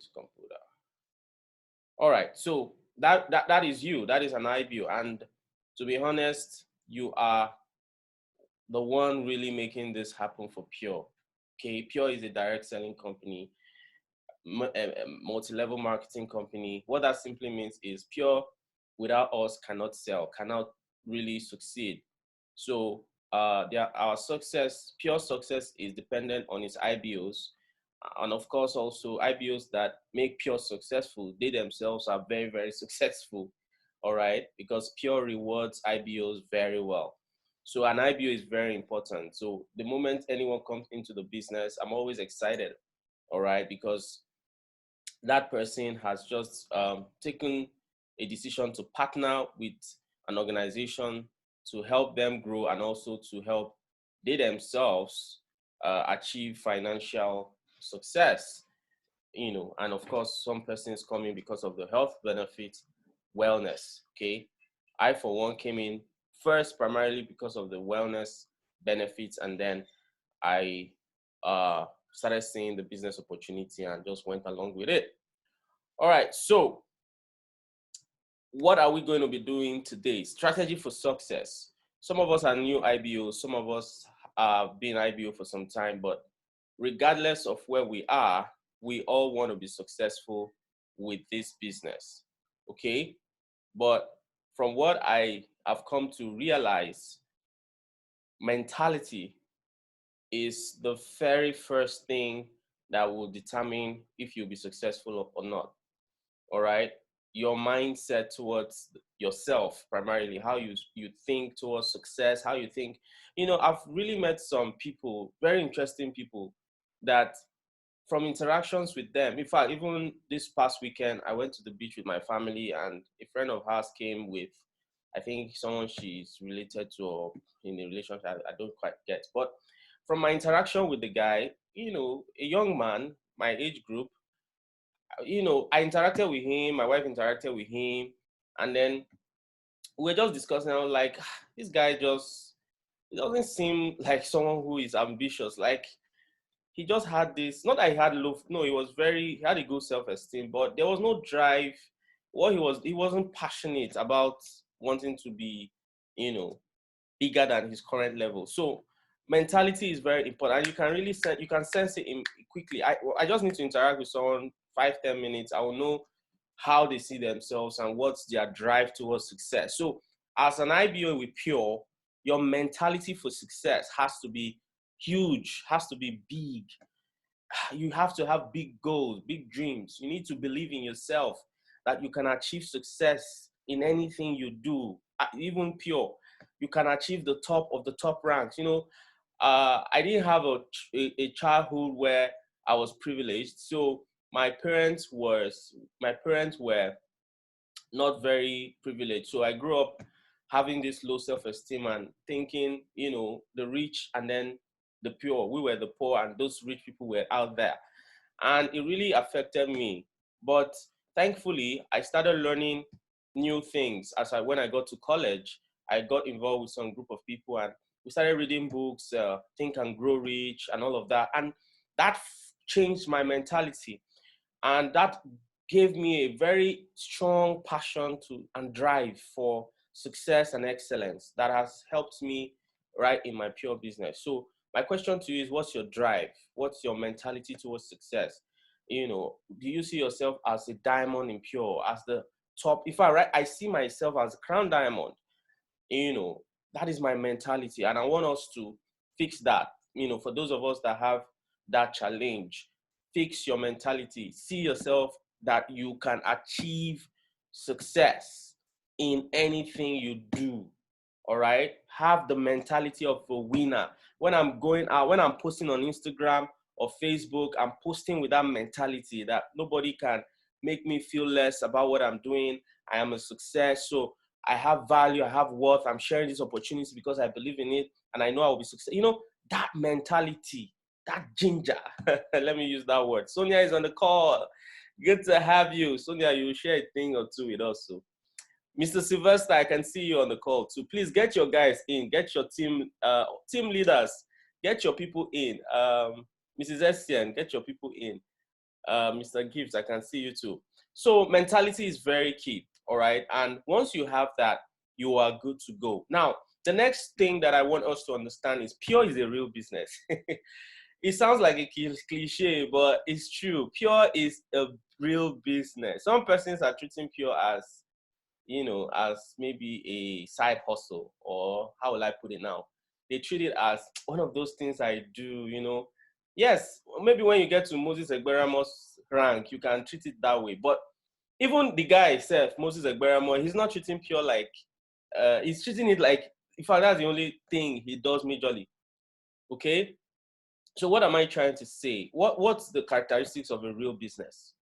this computer. All right, so that is you. That is an IBO, and to be honest, you are the one really making this happen for Pure. Okay, Pure is a direct selling company, multi-level marketing company. What that simply means is Pure without us cannot sell, cannot really succeed. So our success, Pure success, is dependent on its IBOs, and of course also IBOs that make Pure successful. They themselves are very, very successful. All right, because Pure rewards IBOs very well. So an IBO is very important. So the moment anyone comes into the business, I'm always excited. All right, because that person has just taken a decision to partner with an organization to help them grow and also to help they themselves achieve financial success. And of course some persons come in because of the health benefits, wellness. Okay, I for one came in first primarily because of the wellness benefits, and then I started seeing the business opportunity and just went along with it. All right, so what are we going to be doing today? Strategy for success. Some of us are new IBOs, some of us have been IBO for some time, but regardless of where we are, we all want to be successful with this business, okay? But from what I have come to realize, mentality is the very first thing that will determine if you'll be successful or not. All right, your mindset towards yourself, primarily how you think towards success, how you think. I've really met some people, very interesting people, that from interactions with them, in fact, even this past weekend I went to the beach with my family, and a friend of ours came with, I think, someone she's related to or in a relationship. I don't quite get, but from my interaction with the guy, a young man, my age group, I interacted with him, my wife interacted with him, and then we were just discussing. I was like, this guy just, it doesn't seem like someone who is ambitious. Like, he just had this, not that he had low, no, he had a good self-esteem, but there was no drive. He wasn't passionate about wanting to be, you know, bigger than his current level. So mentality is very important, and you can sense it quickly. I just need to interact with someone 5-10 minutes. I will know how they see themselves and what's their drive towards success. So as an IBO with Pure, your mentality for success has to be huge, has to be big. You have to have big goals, big dreams. You need to believe in yourself that you can achieve success in anything you do, even Pure. You can achieve the top of the top ranks. I didn't have a childhood where I was privileged. So my parents were not very privileged. So I grew up having this low self-esteem and thinking, the rich and then the poor. We were the poor and those rich people were out there. And it really affected me. But thankfully, I started learning new things when I got to college. I got involved with some group of people and we started reading books, Think and Grow Rich and all of that. And that changed my mentality. And that gave me a very strong passion and drive for success and excellence that has helped me right in my Pure business. So my question to you is, what's your drive? What's your mentality towards success? Do you see yourself as a diamond in Pure, as the top? If I see myself as a crown diamond. That is my mentality, and I want us to fix that. For those of us that have that challenge, fix your mentality. See yourself that you can achieve success in anything you do. All right, have the mentality of a winner. When I'm going out, when I'm posting on Instagram or Facebook, I'm posting with that mentality that nobody can make me feel less about what I'm doing. I am a success, so I have value, I have worth. I'm sharing this opportunity because I believe in it and I know I will be successful. That mentality, that ginger. Let me use that word. Sonia is on the call. Good to have you. Sonia, you will share a thing or two with us. So, Mr. Sylvester, I can see you on the call too. Please get your guys in, get your team leaders, get your people in. Mrs. Estienne, get your people in. Mr. Gibbs, I can see you too. So mentality is very key, all right? And once you have that, you are good to go. Now, the next thing that I want us to understand is Pure is a real business. It sounds like a cliche, but it's true. Pure is a real business. Some persons are treating Pure as, as maybe a side hustle, or how will I put it now? They treat it as one of those things I do. Yes, maybe when you get to Moses Egberamo's rank, you can treat it that way. But even the guy himself, Moses Egberamo, he's not treating Pure like, he's treating it like, in fact, that's the only thing he does majorly. Okay? So what am I trying to say? What's the characteristics of a real business?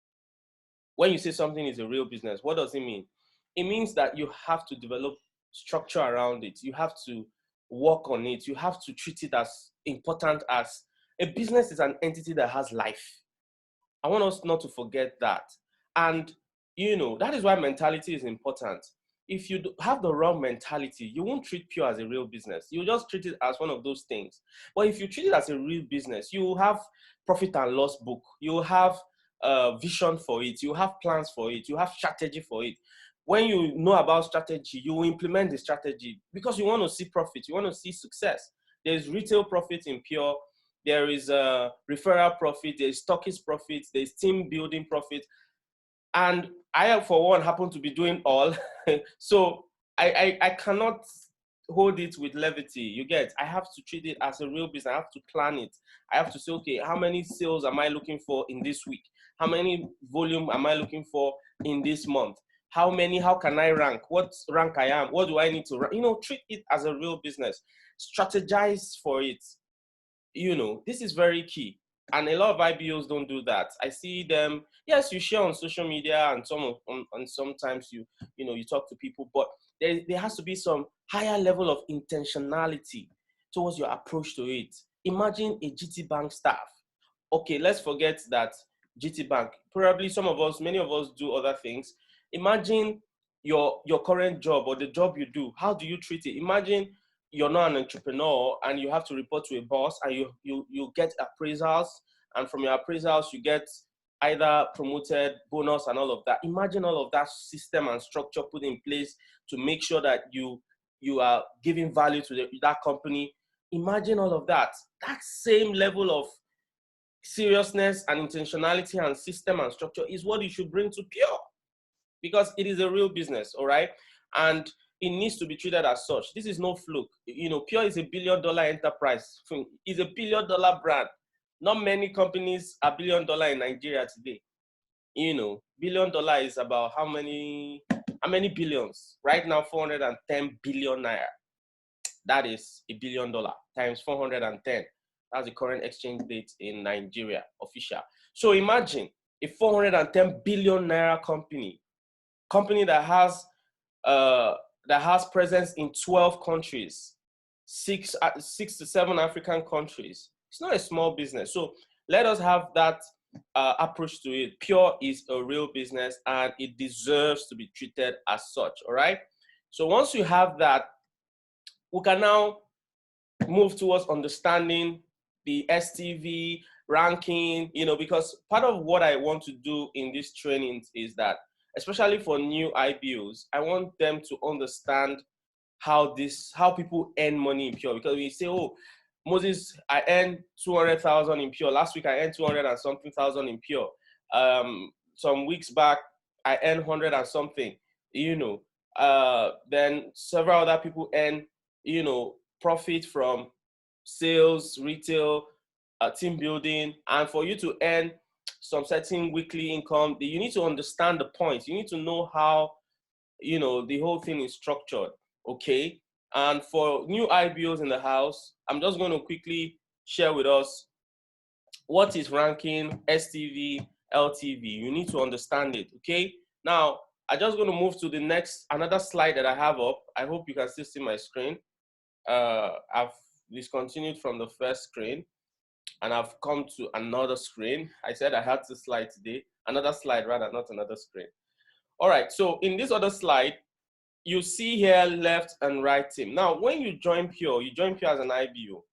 When you say something is a real business, what does it mean? It means that you have to develop structure around it. You have to work on it. You have to treat it as important as a business is an entity that has life. I want us not to forget that. And, that is why mentality is important. If you have the wrong mentality, you won't treat Pure as a real business. You just treat it as one of those things. But if you treat it as a real business, you will have profit and loss book. You will have vision for it. You have plans for it. You have strategy for it. When you know about strategy, you will implement the strategy because you want to see profit. You want to see success. There's retail profit in Pure. There is a referral profit. There's stockist profit. There's team building profit. And I, for one, happen to be doing all. So I cannot hold it with levity. You get, I have to treat it as a real business. I have to plan it. I have to say, okay, how many sales am I looking for in this week? How many volume am I looking for in this month? How can I rank? What rank I am? What do I need to rank? Treat it as a real business. Strategize for it. This is very key. And a lot of IBOs don't do that. I see them, yes, you share on social media and sometimes you talk to people, but there has to be some higher level of intentionality towards your approach to it. Imagine a GT Bank staff. Okay, let's forget that GT Bank. Probably many of us do other things. Imagine your current job or the job you do. How do you treat it? Imagine you're not an entrepreneur and you have to report to a boss, and you get appraisals, and from your appraisals you get either promoted, bonus, and all of that. Imagine all of that system and structure put in place to make sure that you are giving value to that company. Imagine all of that. That same level of seriousness and intentionality and system and structure is what you should bring to Pure, because it is a real business, all right? And it needs to be treated as such. This is no fluke. Pure is a $1 billion enterprise. It's a $1 billion brand. Not many companies are $1 billion in Nigeria today. $1 billion is about how many billions? Right now, 410 billion naira. That is $1 billion times 410. That's the current exchange rate in Nigeria, official. So imagine a 410 billion naira company that has presence in 12 countries, six to seven African countries. It's not a small business. So let us have that approach to it. Pure is a real business and it deserves to be treated as such, all right? So once you have that, we can now move towards understanding the STV ranking, because part of what I want to do in these trainings is that, especially for new IBOs, I want them to understand how people earn money in Pure. Because we say, oh, Moses, I earned 200,000 in Pure. Last week I earned 200 and something thousand in Pure. Some weeks back I earned 100 and something. Then several other people earn, profit from sales, retail, team building, and for you to earn some certain weekly income, you need to understand the points. You need to know how, the whole thing is structured, okay? And for new IBOs in the house, I'm just going to quickly share with us what is ranking, STV, LTV. You need to understand it, okay? Now, I'm just going to move to another slide that I have up. I hope you can still see my screen. I've discontinued from the first screen and I've come to another screen. I said I had 2 slides today, another slide rather, not another screen. All right, so in this other slide, you see here left and right team. Now, when you join Pure as an IBO.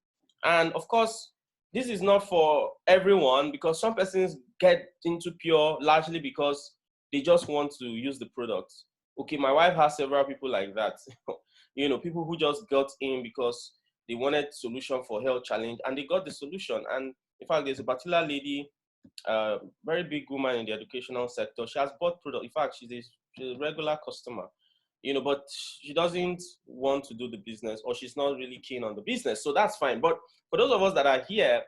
And of course, this is not for everyone, because some persons get into pure largely because they just want to use the product. Okay, my wife has several people like that. You know, people who just got in because they wanted solution for health challenge, and they got the solution. And in fact, there's a particular lady, very big woman in the educational sector. She has bought product. In fact, she's a regular customer, you know, but she doesn't want to do the business, or she's not really keen on the business. So that's fine. But for those of us that are here,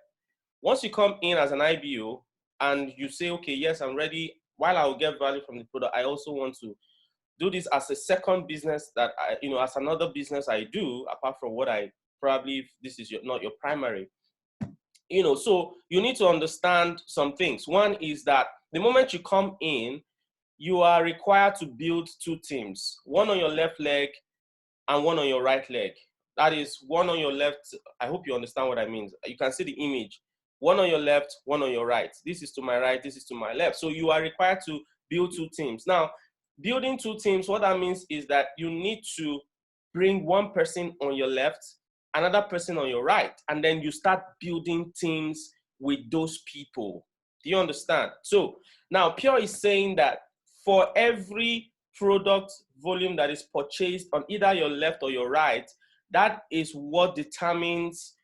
once you come in as an IBO and you say, okay, yes, I'm ready, while I will get value from the product, I also want to do this as a second business that I, you know, as another business I do, apart from what I probably, if this is not your primary, you know. So you need to understand some things. One is that the moment you come in, you are required to build two teams, one on your left leg and one on your right leg. That is one on your left. I hope you understand what I mean. You can see the image. One on your left, one on your right. This is to my right, this is to my left. So you are required to build two teams. Now, building two teams, what that means is that you need to bring one person on your left, another person on your right, and then you start building teams with those people. Do you understand? So now Pure is saying that for every product volume that is purchased on either your left or your right, that is what determines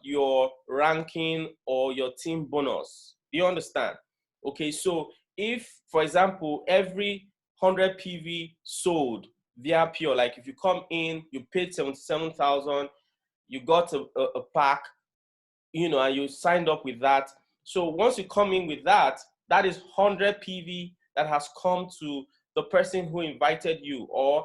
your ranking or your team bonus. Do you understand? Okay, so if, for example, every 100 PV sold via Pure, like if you come in, you paid 77,000, you got a pack, you know, and you signed up with that. So once you come in with that, that is 100 PV that has come to the person who invited you. Or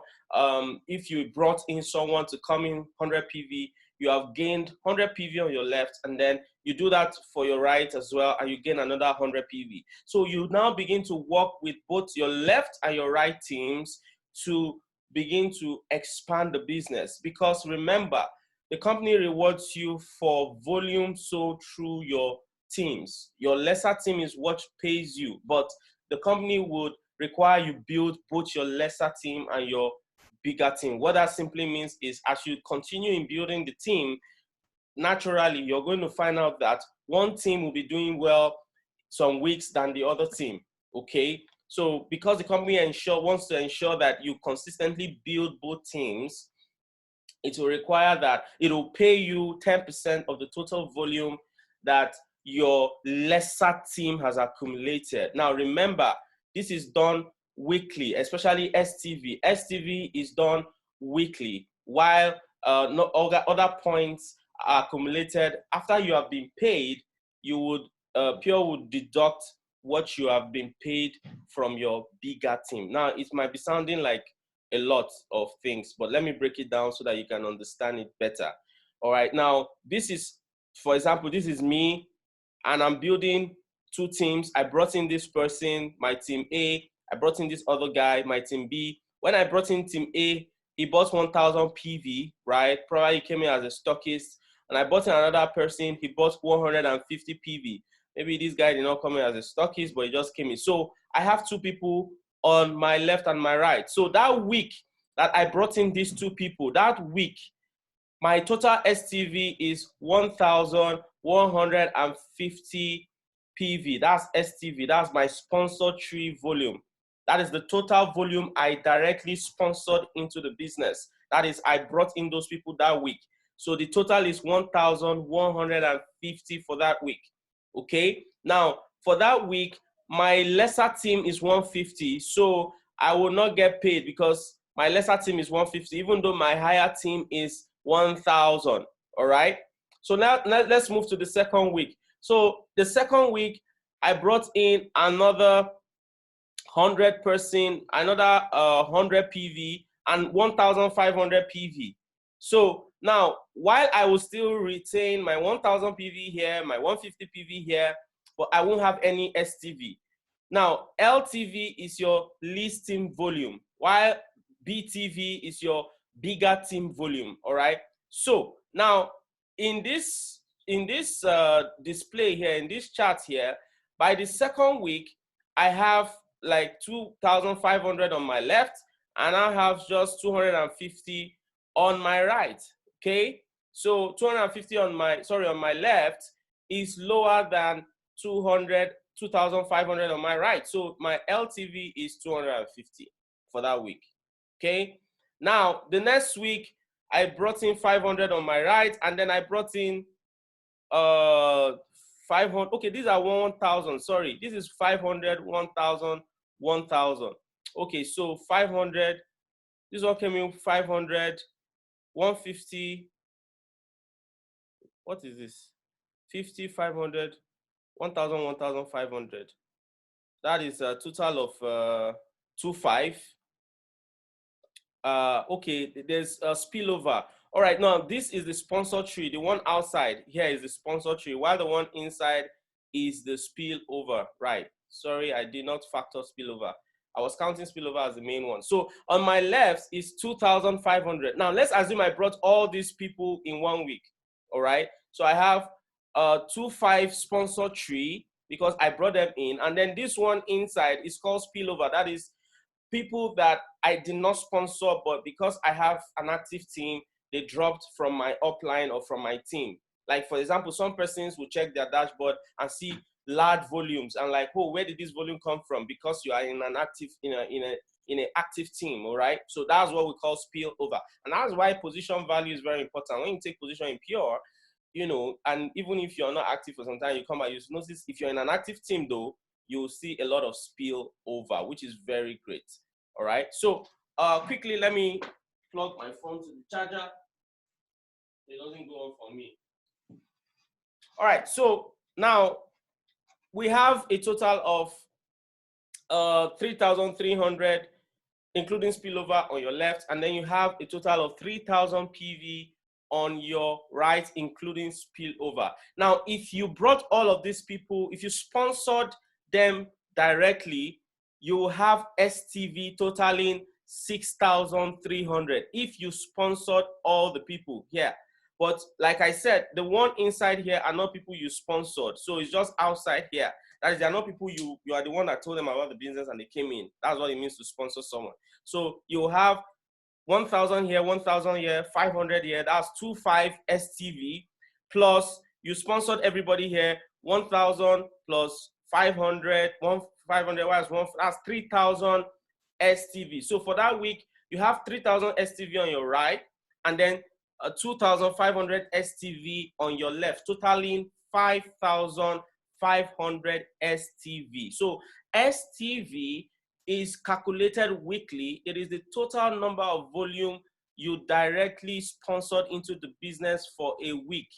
if you brought in someone to come in 100 PV, you have gained 100 PV on your left, and then you do that for your right as well, and you gain another 100 PV. So you now begin to work with both your left and your right teams to begin to expand the business. Because remember, the company rewards you for volume sold through your teams. Your lesser team is what pays you, but the company would require you build both your lesser team and your bigger team. What that simply means is, as you continue in building the team, naturally you're going to find out that one team will be doing well some weeks than the other team. Okay, so because the company wants to ensure that you consistently build both teams, it will require that it will pay you 10% of the total volume that your lesser team has accumulated. Now, remember, this is done weekly, especially STV. STV is done weekly, while no other points are accumulated after you have been paid. You would Pure would deduct what you have been paid from your bigger team. Now, it might be sounding like a lot of things, but let me break it down so that you can understand it better. All right, now this is, for example, this is me, and I'm building two teams. I brought in this person, my team A. I brought in this other guy, my team B. When I brought in team A, he bought 1,000 PV, right? Probably he came in as a stockist. And I brought in another person, he bought 150 PV. Maybe this guy did not come in as a stockist, but he just came in. So I have two people on my left and my right. So that week that I brought in these two people, that week, my total STV is 1,150 PV. That's STV. That's my sponsored tree volume. That is the total volume I directly sponsored into the business. That is, I brought in those people that week. So the total is 1,150 for that week. Okay. Now, for that week, my lesser team is 150. So I will not get paid because my lesser team is 150, even though my higher team is 1,000. All right. So now let's move to the second week. So the second week, I brought in another 100 person, another 100 PV, and 1,500 PV. So now, while I will still retain my 1,000 PV here, my 150 PV here, but I won't have any STV. Now, LTV is your least team volume, while BTV is your bigger team volume. All right. So now, in this display here, in this chart here, by the second week, I have like 2,500 on my left, and I have just 250 on my right. Okay, so 250 on my left is lower than 200, 2,500 on my right. So my LTV is 250 for that week. Okay. Now, the next week, I brought in 500 on my right, and then I brought in 500. Okay, these are 1,000. Sorry, this is 500, 1,000, 1,000. Okay, so 500. This one came in 500, 150. What is this? 50, 500, 1,000, 1,500. That is a total of 2,500. Okay, there's a spillover. All right, now this is the sponsor tree. The one outside here is the sponsor tree, while the one inside is the spillover. Right. Sorry, I did not factor spillover. I was counting spillover as the main one. So on my left is 2,500. Now let's assume I brought all these people in 1 week. All right. So I have a 2,500 sponsor tree because I brought them in, and then this one inside is called spillover. That is people that I did not sponsor, but because I have an active team, they dropped from my upline or from my team. Like, for example, some persons will check their dashboard and see large volumes and like, oh, where did this volume come from? Because you are in an active, in an active team, all right? So that's what we call spillover. And that's why position value is very important. When you take position in pure, you know, and even if you're not active for some time, you come out, you notice if you're in an active team though, you'll see a lot of spill over, which is very great. All right. So quickly, let me plug my phone to the charger. It doesn't go on for me. All right. So now we have a total of 3,300, including spillover on your left, and then you have a total of 3,000 PV on your right, including spillover. Now, if you brought all of these people, if you sponsored them directly, you will have STV totaling 6,300 if you sponsored all the people here. But like I said, the one inside here are not people you sponsored. So it's just outside here. That is, they are not people you are the one that told them about the business and they came in. That's what it means to sponsor someone. So you have 1,000 here, 1,000 here, 500 here. That's 2,500 STV. Plus you sponsored everybody here, 1,000 plus 500, 500, that's 3,000 STV. So for that week, you have 3,000 STV on your right, and then 2,500 STV on your left, totaling 5,500 STV. So STV is calculated weekly. It is the total number of volume you directly sponsored into the business for a week,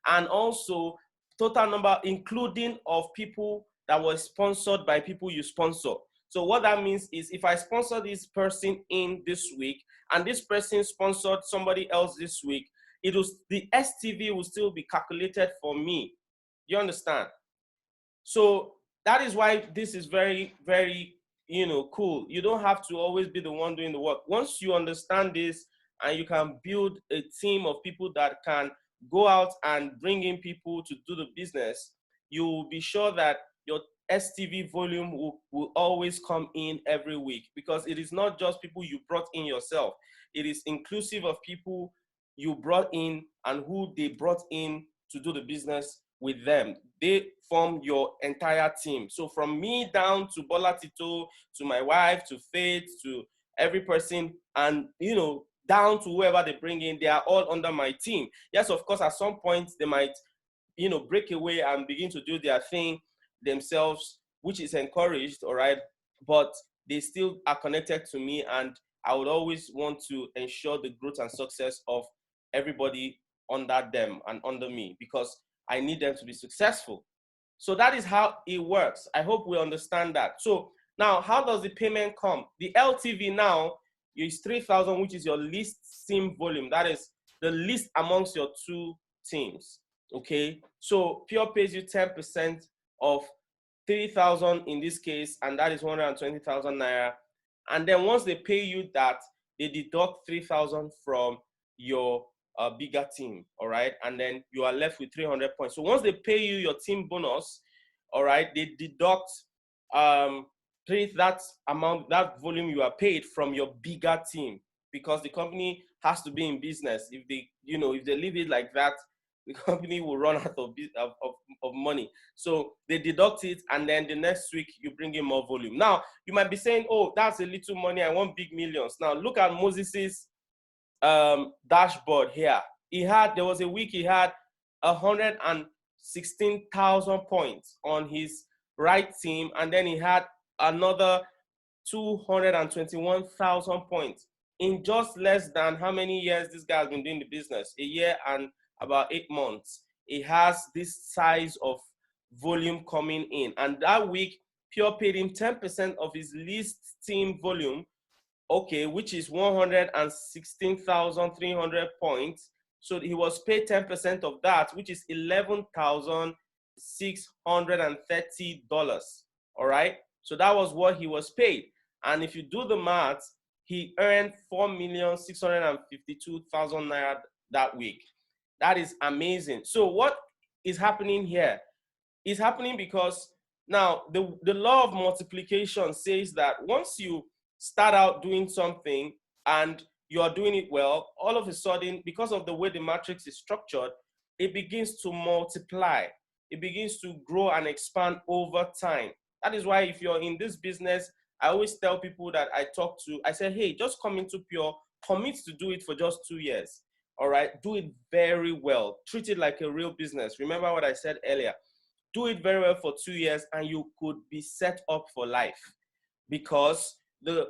and also total number including of people that were sponsored by people you sponsor. So what that means is if I sponsor this person in this week and this person sponsored somebody else this week, the STV will still be calculated for me. You understand? So that is why this is very, very, cool. You don't have to always be the one doing the work. Once you understand this and you can build a team of people that can go out and bring in people to do the business, you will be sure that your STV volume will always come in every week, because it is not just people you brought in yourself. It is inclusive of people you brought in and who they brought in to do the business with them. They form your entire team. So from me down to Bola Tito, to my wife, to Faith, to every person, and down to whoever they bring in, they are all under my team. Yes, of course, at some point they might break away and begin to do their thing themselves, which is encouraged, all right, but they still are connected to me, and I would always want to ensure the growth and success of everybody under them and under me, because I need them to be successful. So that is how it works. I hope we understand that. So now, how does the payment come? The LTV now is 3,000, which is your least team volume. That is the least amongst your two teams. Okay, so Pure pays you 10% of 3,000 in this case, and that is 120,000 naira. And then once they pay you that, they deduct 3,000 from your bigger team, all right? And then you are left with 300 points. So once they pay you your team bonus, all right, they deduct that amount, that volume you are paid from your bigger team, because the company has to be in business. If they, if they leave it like that, the company will run out of money. So they deduct it, and then the next week you bring in more volume. Now, you might be saying, oh, that's a little money, I want big millions. Now, look at Moses's dashboard here. There was a week he had 116,000 points on his right team, and then he had another 221,000 points in just less than how many years this guy has been doing the business? A year and about 8 months. He has this size of volume coming in, and that week Pure paid him 10% of his least team volume, okay, which is 116,300 points. So he was paid 10% of that, which is $11,630. All right. So that was what he was paid. And if you do the math, he earned 4,652,000 naira that week. That is amazing. So what is happening here? It's happening because now the law of multiplication says that once you start out doing something and you are doing it well, all of a sudden, because of the way the matrix is structured, it begins to multiply. It begins to grow and expand over time. That is why if you're in this business, I always tell people that I talk to, I say, hey, just come into Pure, commit to do it for just 2 years. All right, do it very well. Treat it like a real business. Remember what I said earlier. Do it very well for 2 years and you could be set up for life, because the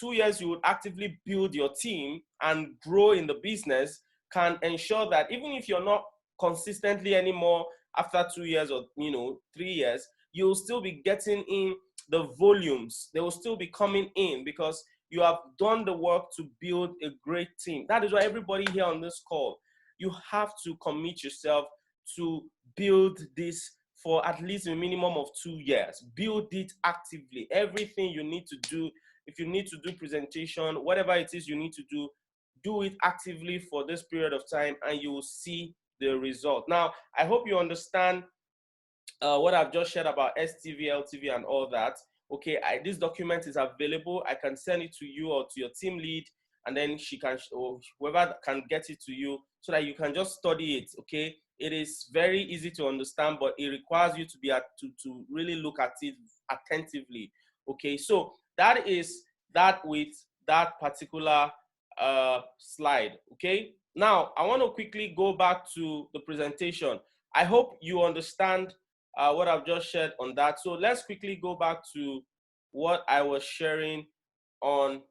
2 years you would actively build your team and grow in the business can ensure that even if you're not consistently anymore after 2 years or 3 years, you'll still be getting in the volumes. They will still be coming in because you have done the work to build a great team. That is why everybody here on this call, you have to commit yourself to build this for at least a minimum of 2 years. Build it actively. Everything you need to do, if you need to do presentation, whatever it is you need to do it actively for this period of time and you will see the result. Now, I hope you understand what I've just shared about STV, LTV, and all that. Okay, this document is available. I can send it to you or to your team lead, and then she can, or whoever can get it to you so that you can just study it. Okay, it is very easy to understand, but it requires you to be to really look at it attentively. Okay, so that is that with that particular slide. Okay, now I want to quickly go back to the presentation. I hope you understand what I've just shared on that. So let's quickly go back to what I was sharing on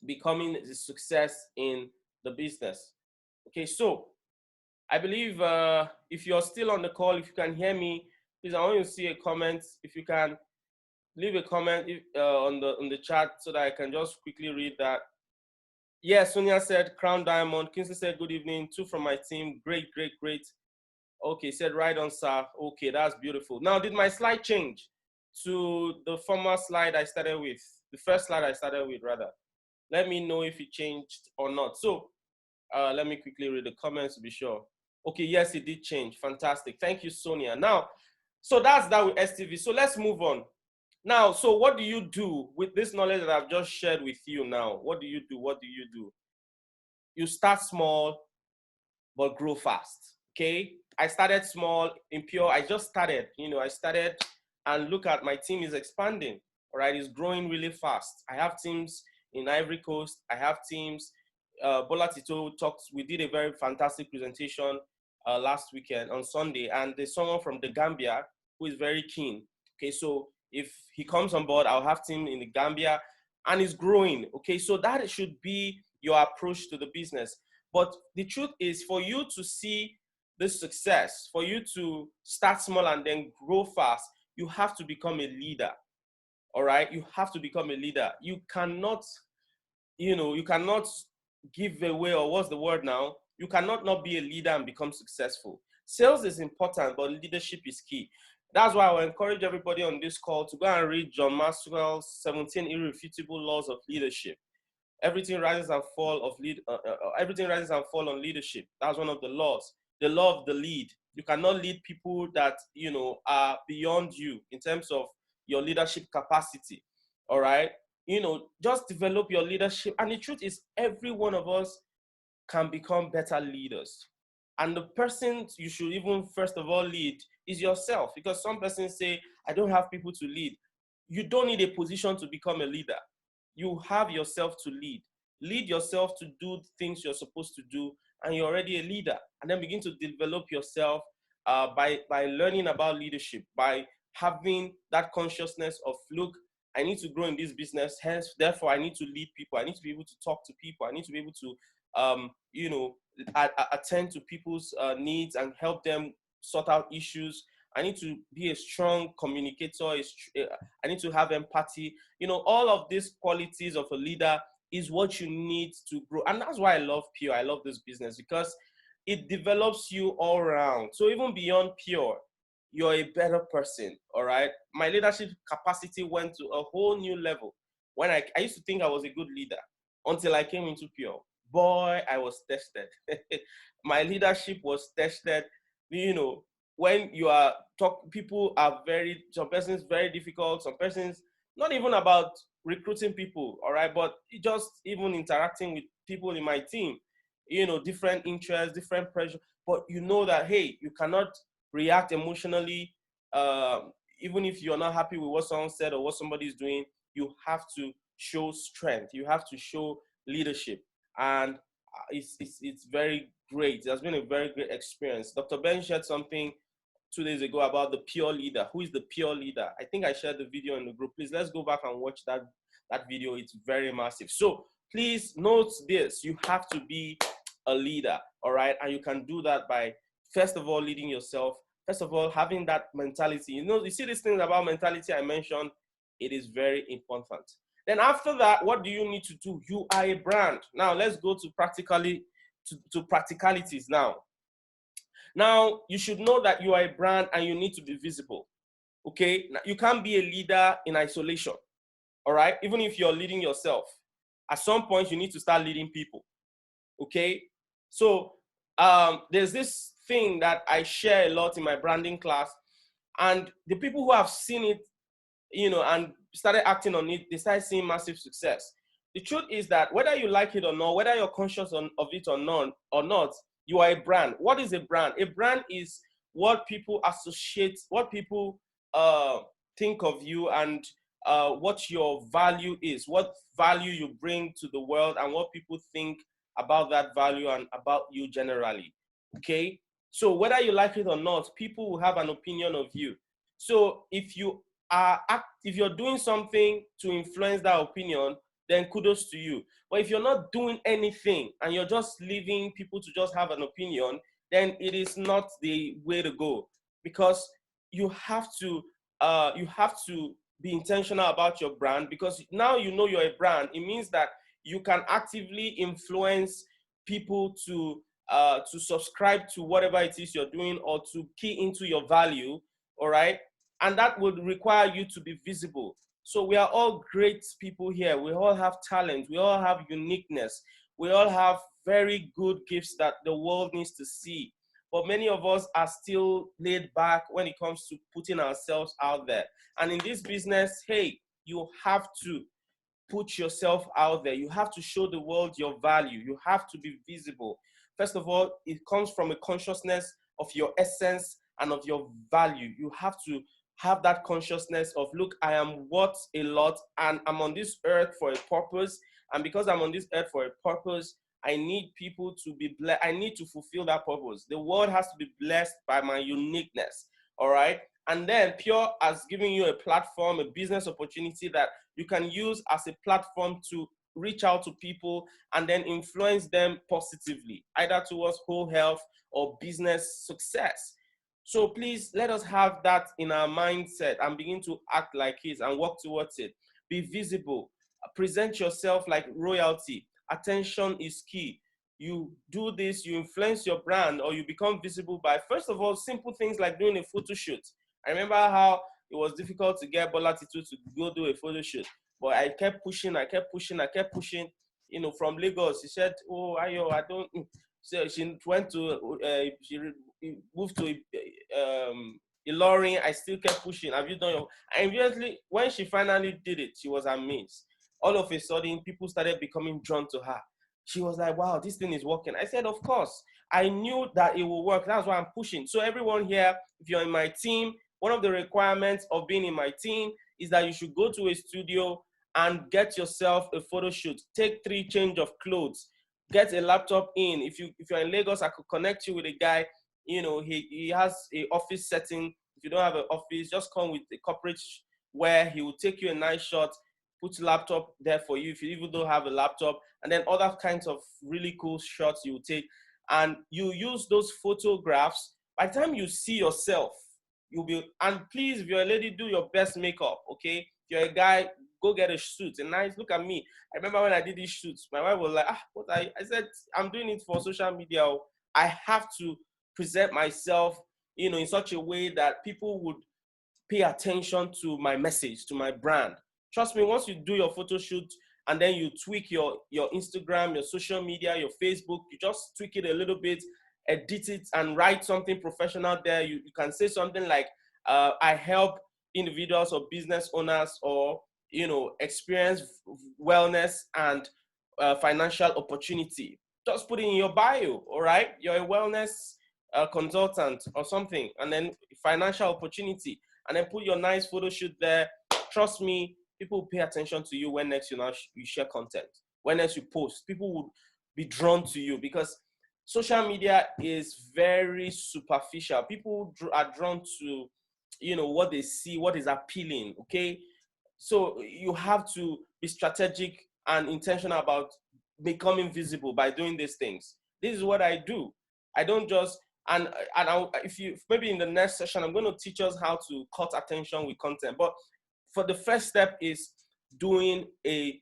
becoming a success in the business. Okay, so I believe if you're still on the call, if you can hear me, please, I want you to see a comment. If you can leave a comment on the chat so that I can just quickly read that. Yes, Sonia said Crown Diamond. Kinsey said good evening. 2 from my team. Great, great, great. Okay, said right on, sir. Okay, that's beautiful. Now, did my slide change to the former slide I started with? The first slide I started with, rather. Let me know if it changed or not. So let me quickly read the comments to be sure. Okay, yes, it did change. Fantastic. Thank you, Sonia. Now, so that's that with STV. So let's move on. Now, so what do you do with this knowledge that I've just shared with you now? What do you do? What do you do? You start small, but grow fast. Okay, I started small in Pure. I just started, I started, and look at my team is expanding. All right, it's growing really fast. I have teams in Ivory Coast. I have teams. Bola Tito talked. We did a very fantastic presentation last weekend on Sunday, and there's someone from the Gambia who is very keen. Okay, so if he comes on board, I'll have team in the Gambia, and it's growing. Okay, so that should be your approach to the business. But the truth is, for you to see this success, for you to start small and then grow fast, you have to become a leader. All right, you have to become a leader. You cannot, you cannot give away, or what's the word now? You cannot not be a leader and become successful. Sales is important, but leadership is key. That's why I will encourage everybody on this call to go and read John Maxwell's 17 Irrefutable Laws of Leadership. Everything rises and fall everything rises and fall on leadership. That's one of the laws. The law of the lead. You cannot lead people that are beyond you in terms of your leadership capacity. All right, just develop your leadership. And the truth is, every one of us can become better leaders. And the person you should even first of all lead is yourself, because some persons say, I don't have people to lead. You don't need a position to become a leader. You have yourself to lead. Lead yourself to do things you're supposed to do, and you're already a leader. And then begin to develop yourself by learning about leadership, by having that consciousness of, look, I need to grow in this business. Hence, therefore, I need to lead people. I need to be able to talk to people. I need to be able to, attend to people's needs and help them sort out issues. I need to be a strong communicator. I need to have empathy. All of these qualities of a leader is what you need to grow. And that's why I love Pure. I love this business because it develops you all around. So even beyond Pure, you're a better person, all right? My leadership capacity went to a whole new level. When I used to think I was a good leader until I came into Pure. Boy, I was tested. My leadership was tested. When you are people are some persons very difficult, some persons not even about recruiting people, all right, but just even interacting with people in my team, different interests, different pressure. But you know that, hey, you cannot react emotionally, even if you're not happy with what someone said or what somebody is doing. You have to show strength. You have to show leadership, and it's very great. It has been a very great experience. Dr. Ben shared something 2 days ago about the pure leader. Who is the pure leader? I think I shared the video in the group. Please, let's go back and watch that video. It's very massive. So please note this: you have to be a leader, all right? And you can do that by, first of all, leading yourself. First of all, having that mentality. You see these things about mentality I mentioned, it is very important. Then after that, what do you need to do? You are a brand. Now let's go to practicalities now. Now, you should know that you are a brand and you need to be visible, okay? Now, you can't be a leader in isolation, all right? Even if you're leading yourself, at some point you need to start leading people, okay? So there's this thing that I share a lot in my branding class, and the people who have seen it, and started acting on it, they started seeing massive success. The truth is that whether you like it or not, whether you're conscious of it or not, you are a brand. What is a brand? A brand is what people associate, what people think of you, and what your value is, what value you bring to the world, and what people think about that value and about you generally. Okay? So whether you like it or not, people will have an opinion of you. So if you're doing something to influence that opinion, then kudos to you. But if you're not doing anything and you're just leaving people to just have an opinion, then it is not the way to go, because you have to be intentional about your brand, because now you know you're a brand. It means that you can actively influence people to subscribe to whatever it is you're doing, or to key into your value, all right? And that would require you to be visible. So we are all great people here. We all have talent. We all have uniqueness. We all have very good gifts that the world needs to see. But many of us are still laid back when it comes to putting ourselves out there. And in this business, hey, you have to put yourself out there. You have to show the world your value. You have to be visible. First of all, it comes from a consciousness of your essence and of your value. You have to have that consciousness of, look, I am worth a lot, and I'm on this earth for a purpose. And because I'm on this earth for a purpose, I need people to be blessed. I need to fulfill that purpose. The world has to be blessed by my uniqueness. All right. And then Pure has given you a platform, a business opportunity that you can use as a platform to reach out to people and then influence them positively, either towards whole health or business success. So please let us have that in our mindset and begin to act like it and work towards it. Be visible. Present yourself like royalty. Attention is key. You do this, you influence your brand, or you become visible by, first of all, simple things like doing a photo shoot. I remember how it was difficult to get Bola Titu to go do a photo shoot, but I kept pushing. From Lagos, she said, "Oh, Ayo, I don't." So she went to, she moved to Ilorin. I still kept pushing. Have you done your? And immediately, when she finally did it, she was amazed. All of a sudden, people started becoming drawn to her. She was like, wow, this thing is working. I said, of course. I knew that it will work. That's why I'm pushing. So everyone here, if you're in my team, one of the requirements of being in my team is that you should go to a studio and get yourself a photo shoot. Take 3 change of clothes. Get a laptop in. If you're in Lagos, I could connect you with a guy. You know, he has a office setting. If you don't have an office, just come with a corporate where he will take you a nice shot, put your laptop there for you if you even don't have a laptop, and then other kinds of really cool shots you take. And you use those photographs. By the time you see yourself, you'll be, and please, if you're a lady, do your best makeup, okay? If you're a guy, go get a shoot. And nice, look at me. I remember when I did these shoots, my wife was like, what I said, I'm doing it for social media. I have to present myself, you know, in such a way that people would pay attention to my message, to my brand. Trust me, once you do your photo shoot and then you tweak your Instagram, your social media, your Facebook, you just tweak it a little bit, edit it and write something professional there. You can say something like, I help individuals or business owners or, you know, experience wellness and financial opportunity. Just put it in your bio, all right? You're a wellness consultant or something, and then financial opportunity, and then put your nice photo shoot there. Trust me, people will pay attention to you when next you share content. When next you post, people will be drawn to you because social media is very superficial. People are drawn to, you know, what they see, what is appealing, okay? So you have to be strategic and intentional about becoming visible by doing these things. This is what I do. I don't just, if you, maybe in the next session, I'm going to teach us how to cut attention with content. But for the first step is doing a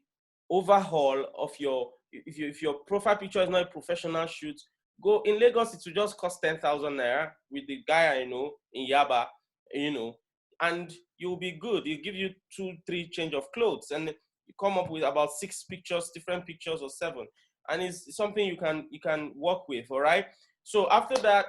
overhaul of your, if your profile picture is not a professional shoot, go in Lagos, it will just cost 10,000 naira with the guy I know in Yaba, you know, and you'll be good. He'll give you 2-3 change of clothes and you come up with about 6 pictures, different pictures or 7. And it's something you can work with, all right? So after that,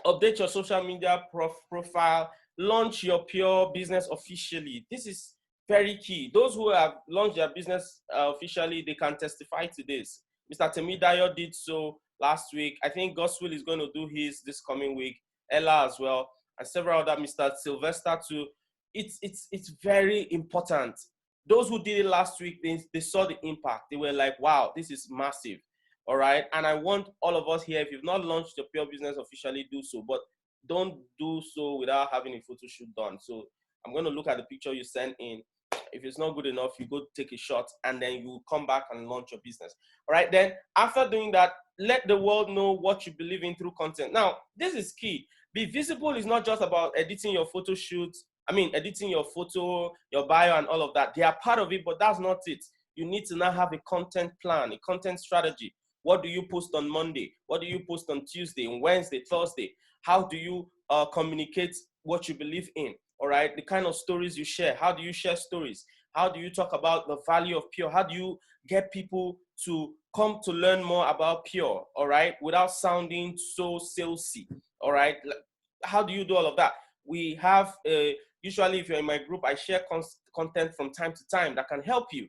update your social media profile, launch your Pure business officially. This is very key. Those who have launched their business officially, they can testify to this. Mr. Temidayo did so last week. I think Gospel is going to do his this coming week. Ella as well, and several other, Mr. Sylvester too. It's very important. Those who did it last week, they saw the impact. They were like, wow, this is massive. All right. And I want all of us here, if you've not launched your Pure business officially, do so. But don't do so without having a photo shoot done. So I'm going to look at the picture you sent in. If it's not good enough, you go take a shot and then you come back and launch your business. All right. Then after doing that, let the world know what you believe in through content. Now, this is key. Be visible is not just about editing your photo shoots. I mean, editing your photo, your bio and all of that. They are part of it, but that's not it. You need to now have a content plan, a content strategy. What do you post on Monday? What do you post on Tuesday, Wednesday, Thursday? How do you communicate what you believe in? All right, the kind of stories you share. How do you share stories? How do you talk about the value of Pure? How do you get people to come to learn more about Pure? All right, without sounding so salesy. All right, how do you do all of that? We have usually, if you're in my group, I share content from time to time that can help you.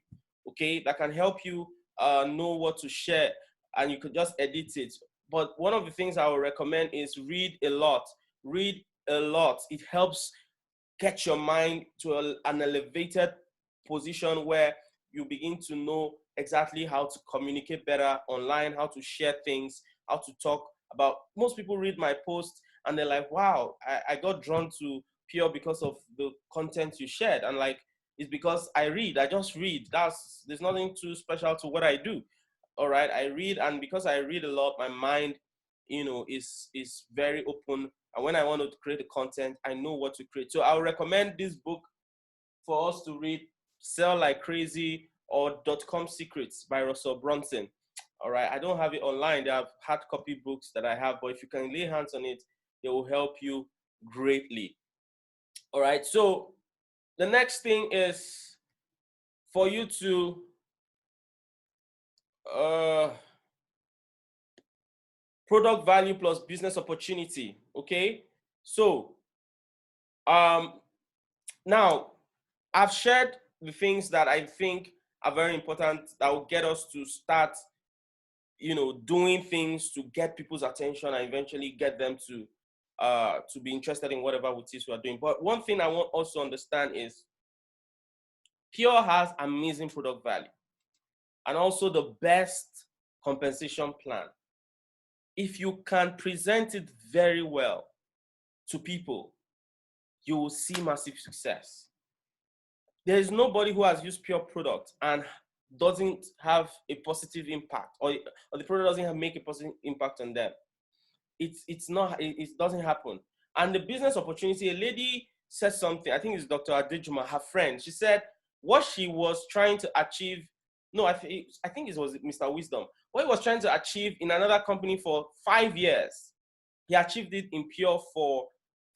Okay, that can help you know what to share, and you could just edit it. But one of the things I would recommend is read a lot. Read a lot. It helps get your mind to an elevated position where you begin to know exactly how to communicate better online, how to share things, how to talk about. Most people read my posts and they're like, wow, I got drawn to Pure because of the content you shared. And like, it's because I just read. There's nothing too special to what I do. All right, I read, and because I read a lot, my mind, you know, is very open. And when I want to create the content, I know what to create. So I would recommend this book for us to read, Sell Like Crazy or .com Secrets by Russell Brunson. All right, I don't have it online. They have hard copy books that I have, but if you can lay hands on it, it will help you greatly. All right, so the next thing is for you to product value plus business opportunity. Okay, so now I've shared the things that I think are very important that will get us to start doing things to get people's attention and eventually get them to be interested in whatever it is we are doing. But one thing I want also understand is Pure has amazing product value and also the best compensation plan. If you can present it very well to people, you will see massive success. There is nobody who has used Pure product and doesn't have a positive impact, or the product doesn't make a positive impact on them. It's not, it doesn't happen. And the business opportunity, a lady said something, I think it's Dr. Adejuma, her friend. She said what she was trying to achieve, no, I think it was Mr. Wisdom, what he was trying to achieve in another company for 5 years, he achieved it in Pure for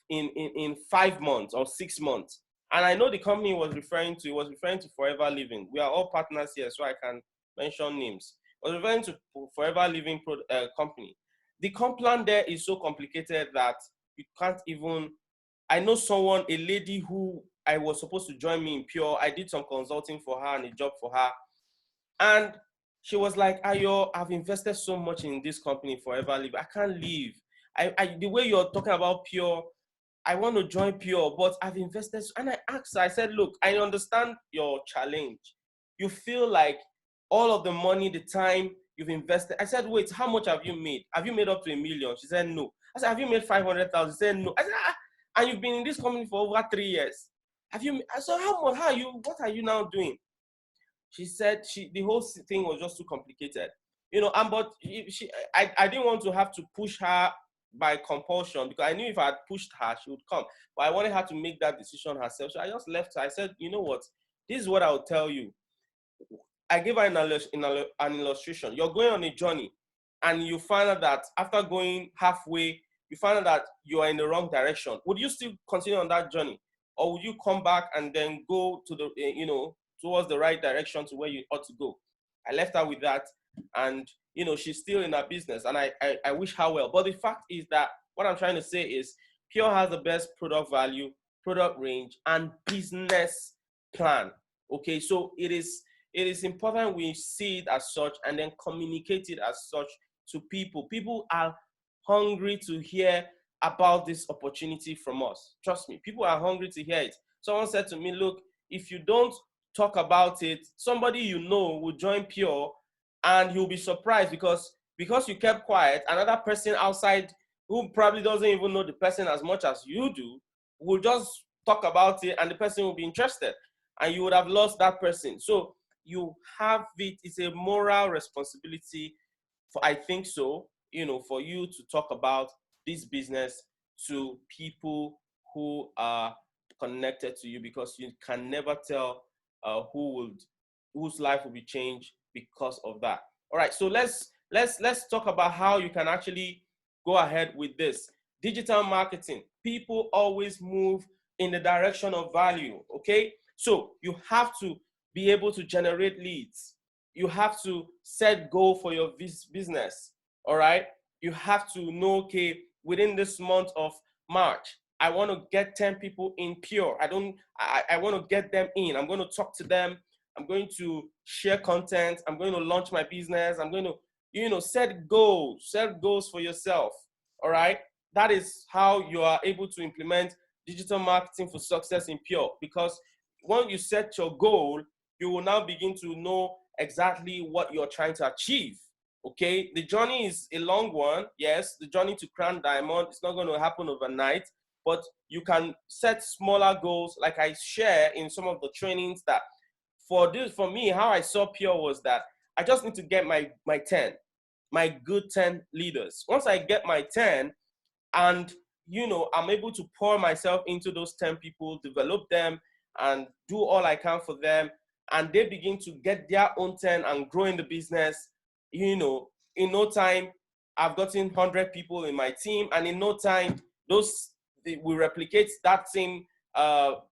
in 5 months or 6 months. And I know the company he was referring to Forever Living. We are all partners here, so I can mention names. I was referring to Forever Living company. The comp plan there is so complicated that you can't even. I know someone, a lady who I was supposed to join me in Pure. I did some consulting for her and a job for her. And she was like, Ayo, I've invested so much in this company, Forever Living. I can't leave. The way you're talking about Pure, I want to join Pure, but I've invested. And I asked her, I said, look, I understand your challenge. You feel like all of the money, the time you've invested. I said, wait, how much have you made? Have you made up to $1 million? She said, no. I said, have you made 500,000? She said, no. I said, and you've been in this company for over 3 years. Have you? I said, what are you now doing? She said the whole thing was just too complicated. But I didn't want to have to push her by compulsion, because I knew if I had pushed her, she would come. But I wanted her to make that decision herself. So I just left her. I said, you know what? This is what I'll tell you. I gave her an illustration. You're going on a journey, and you find out that after going halfway, you find out that you are in the wrong direction. Would you still continue on that journey? Or would you come back and then go to the, towards the right direction to where you ought to go? I left her with that, and she's still in her business, and I wish her well. But the fact is that what I'm trying to say is Pure has the best product value, product range, and business plan. Okay, so it is important we see it as such and then communicate it as such to people. People are hungry to hear about this opportunity from us. Trust me, people are hungry to hear it. Someone said to me, look, if you don't talk about it, somebody will join Pure, and he'll be surprised because you kept quiet. Another person outside who probably doesn't even know the person as much as you do will just talk about it, and the person will be interested, and you would have lost that person. So you have it. It's a moral responsibility I think so, for you to talk about this business to people who are connected to you, because you can never tell whose life will be changed because of that. All right, so let's talk about how you can actually go ahead with this. Digital marketing. People always move in the direction of value, okay? So you have to be able to generate leads. You have to set goal for your business, all right? You have to know, okay, within this month of March, I want to get 10 people in Pure. I want to get them in. I'm going to talk to them. I'm going to share content. I'm going to launch my business. I'm going to, set goals for yourself, all right? That is how you are able to implement digital marketing for success in Pure, because when you set your goal, you will now begin to know exactly what you're trying to achieve. Okay, the journey is a long one. Yes, the journey to crown diamond, it's not going to happen overnight, but you can set smaller goals. Like I share in some of the trainings, that for me, how I saw Pure was that I just need to get my 10, my good 10 leaders. Once I get my 10, and I'm able to pour myself into those 10 people, develop them, and do all I can for them, and they begin to get their own 10 and grow in the business, in no time, I've gotten 100 people in my team, and in no time, we replicate that same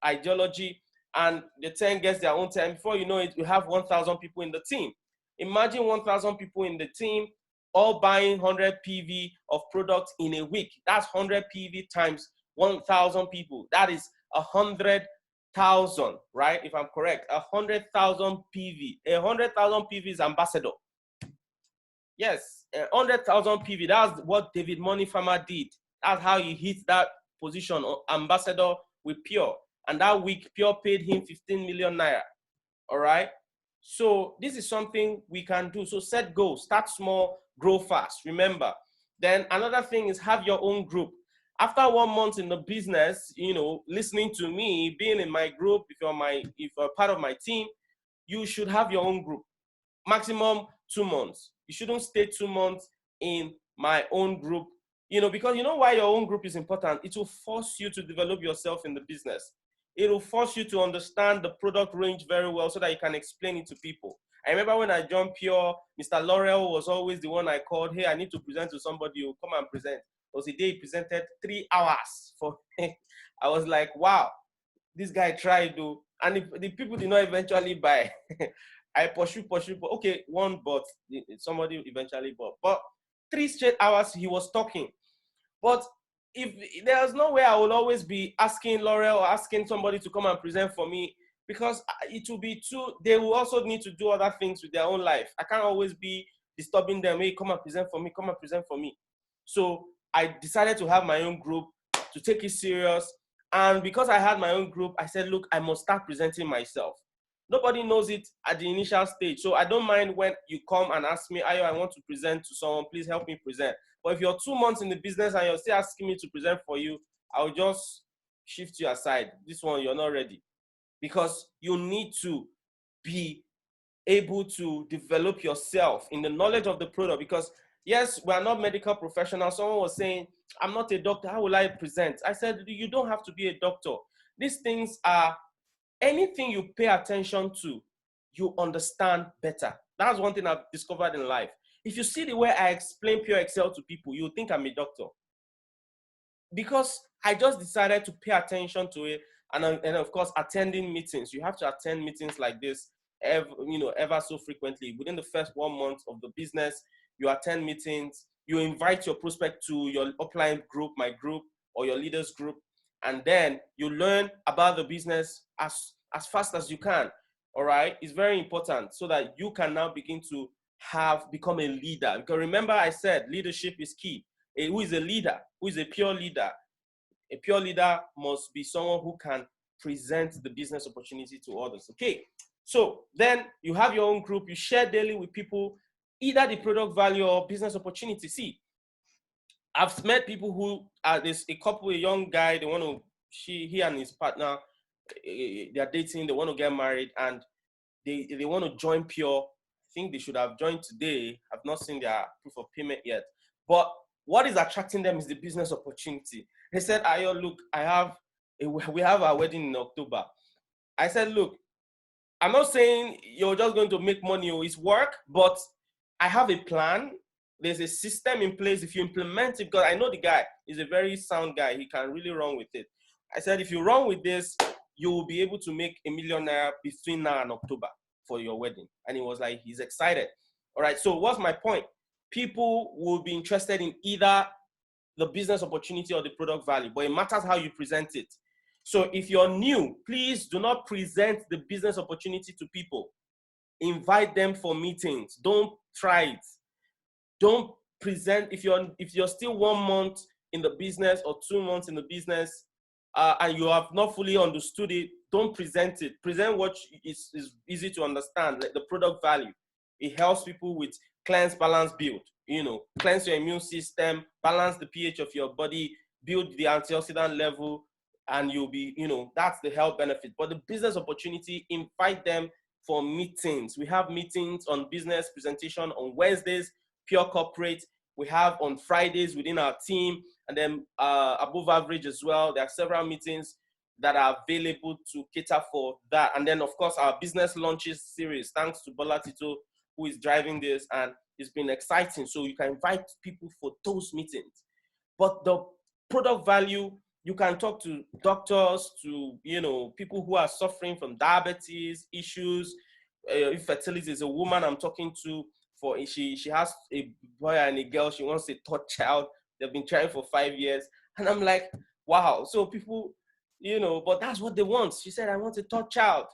ideology, and the 10 gets their own 10. Before you know it, we have 1,000 people in the team. Imagine 1,000 people in the team, all buying 100 PV of products in a week. That's 100 PV times 1,000 people. That is 100,000, right? If I'm correct, 100,000 PV. 100,000 PV is ambassador. Yes, 100,000 PV. That's what David Money Farmer did. That's how he hit that position, ambassador with Pure. And that week, Pure paid him 15 million naira. All right. So this is something we can do. So set goals, start small, grow fast. Remember. Then another thing is have your own group. After 1 month in the business, listening to me, being in my group, if you're part of my team, you should have your own group. Maximum 2 months. You shouldn't stay 2 months in my own group, because you know why your own group is important. It will force you to develop yourself in the business. It will force you to understand the product range very well so that you can explain it to people. I remember when I joined Pure, Mr. Laurel was always the one I called. Hey, I need to present to somebody. You come and present. It was the day he presented 3 hours for me. I was like, wow, this guy tried to, and the people did not eventually buy. I pursue, okay, one bought, somebody eventually bought. But 3 straight hours he was talking. But if there's no way I will always be asking Laurel or asking somebody to come and present for me, because it will be too, they will also need to do other things with their own life. I can't always be disturbing them. Hey, come and present for me, come and present for me. So I decided to have my own group, to take it serious. And because I had my own group, I said, look, I must start presenting myself. Nobody knows it at the initial stage. So I don't mind when you come and ask me, Ayo, I want to present to someone, please help me present. But if you're 2 months in the business and you're still asking me to present for you, I'll just shift you aside. This one, you're not ready. Because you need to be able to develop yourself in the knowledge of the product. Because yes, we are not medical professionals. Someone was saying, I'm not a doctor, how will I present? I said, you don't have to be a doctor. These things are, anything you pay attention to, you understand better. That's one thing I've discovered in life. If you see the way I explain Pure Excel to people, you think I'm a doctor. Because I just decided to pay attention to it. And of course, attending meetings. You have to attend meetings like this ever so frequently. Within the first 1 month of the business, you attend meetings. You invite your prospect to your upline group, my group, or your leaders group. And then you learn about the business as fast as you can. All right. It's very important so that you can now begin to become a leader. Because remember, I said leadership is key. Who is a leader? Who is a pure leader? A pure leader must be someone who can present the business opportunity to others. Okay. So then you have your own group. You share daily with people, either the product value or business opportunity. See, I've met people who there's a couple, a young guy, he and his partner, they are dating, they want to get married, and they want to join Pure. I think they should have joined today. I've not seen their proof of payment yet. But what is attracting them is the business opportunity. They said, Ayo, look, we have our wedding in October. I said, look, I'm not saying you're just going to make money or it's work, but I have a plan. There's a system in place. If you implement it, because I know the guy is a very sound guy. He can really run with it. I said, if you run with this, you will be able to make $1 million between now and October for your wedding. And he was like, he's excited. All right. So what's my point? People will be interested in either the business opportunity or the product value, but it matters how you present it. So if you're new, please do not present the business opportunity to people. Invite them for meetings. Don't try it. Don't present, if you're still 1 month in the business or 2 months in the business, and you have not fully understood it, don't present it. Present what is easy to understand, like the product value. It helps people with cleanse, balance, build. Cleanse your immune system, balance the pH of your body, build the antioxidant level, and you'll be, that's the health benefit. But the business opportunity, invite them for meetings. We have meetings on business presentation on Wednesdays, Pure Corporate. We have on Fridays within our team, and then above average as well. There are several meetings that are available to cater for that. And then, of course, our business launches series, thanks to Bola Tito, who is driving this, and it's been exciting. So you can invite people for those meetings. But the product value, you can talk to doctors, to people who are suffering from diabetes issues. Infertility is a woman I'm talking to. She has a boy and a girl. She wants a third child. They've been trying for 5 years, and I'm like, wow. So people, but that's what they want. She said, I want a third child.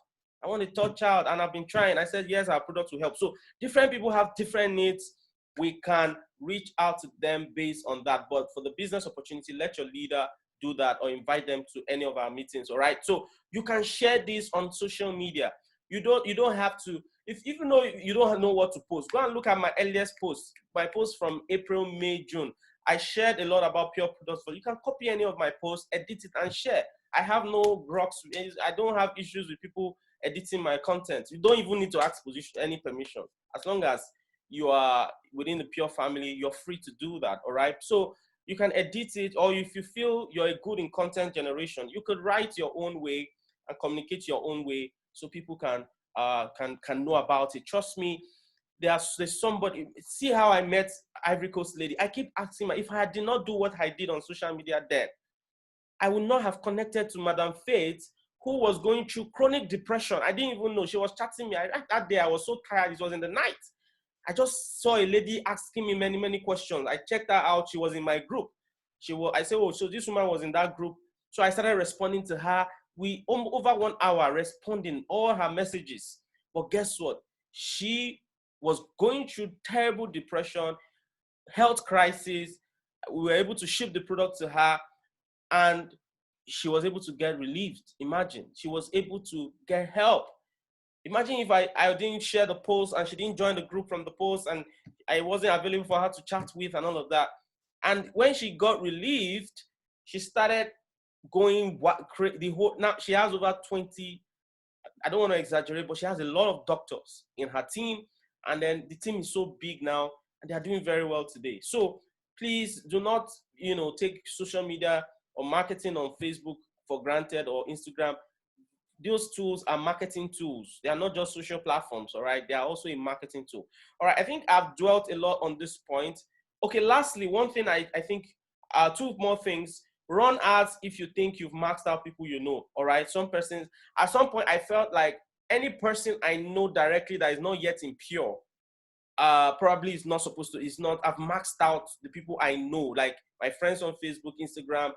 I want a third child, and I've been trying. I said, yes, our product will help. So different people have different needs. we can reach out to them based on that. But for the business opportunity, let your leader do that or invite them to any of our meetings. All right. So you can share this on social media. You don't have to, if even though you don't know what to post, go and look at my earliest posts, my posts from April, May, June. I shared a lot about pure products. So you can copy any of my posts, edit it, and share. I have no rocks. I don't have issues with people editing my content. You don't even need to ask any permission. As long as you are within the pure family, you're free to do that. All right. So you can edit it, or if you feel you're good in content generation, you could write your own way and communicate your own way so people can know about it. Trust me, there's somebody. See how I met Ivory Coast lady. I keep asking her, if I did not do what I did on social media then, I would not have connected to Madam Faith, who was going through chronic depression. I didn't even know. She was chatting me. That day I was so tired. It was in the night. I just saw a lady asking me many, many questions. I checked her out. She was in my group. I said, oh, so this woman was in that group. So I started responding to her. We over 1 hour responding all her messages. But guess what? She was going through terrible depression, health crisis. We were able to ship the product to her, and she was able to get relieved. Imagine, she was able to get help. Imagine if I didn't share the post and she didn't join the group from the post and I wasn't available for her to chat with and all of that. And when she got relieved, she started going now she has over 20, I don't want to exaggerate, but she has a lot of doctors in her team. And then the team is so big now and they are doing very well today. So please do not, take social media or marketing on Facebook for granted or Instagram. Those tools are marketing tools. They are not just social platforms, all right? They are also a marketing tool. All right, I think I've dwelt a lot on this point. Okay, lastly, one thing I think, two more things. Run ads if you think you've maxed out people you know, all right? Some persons, at some point, I felt like any person I know directly that is not yet in pure, probably is not supposed to, I've maxed out the people I know, like my friends on Facebook, Instagram,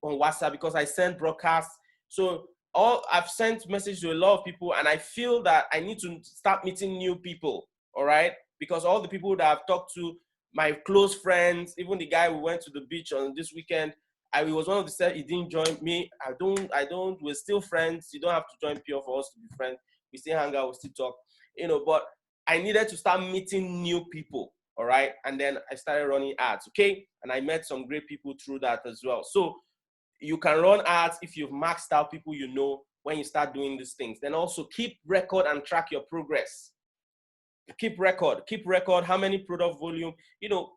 on WhatsApp, because I send broadcasts. So I've sent messages to a lot of people, and I feel that I need to start meeting new people, all right? Because all the people that I've talked to, my close friends, even the guy we went to the beach on this weekend, he was one of the said he didn't join me. We're still friends. You don't have to join Pure for us to be friends. We still hang out, we still talk, but I needed to start meeting new people, all right? And then I started running ads, okay? And I met some great people through that as well. So you can run ads if you've maxed out people you know when you start doing these things. Then also keep record and track your progress. Keep record how many product volume,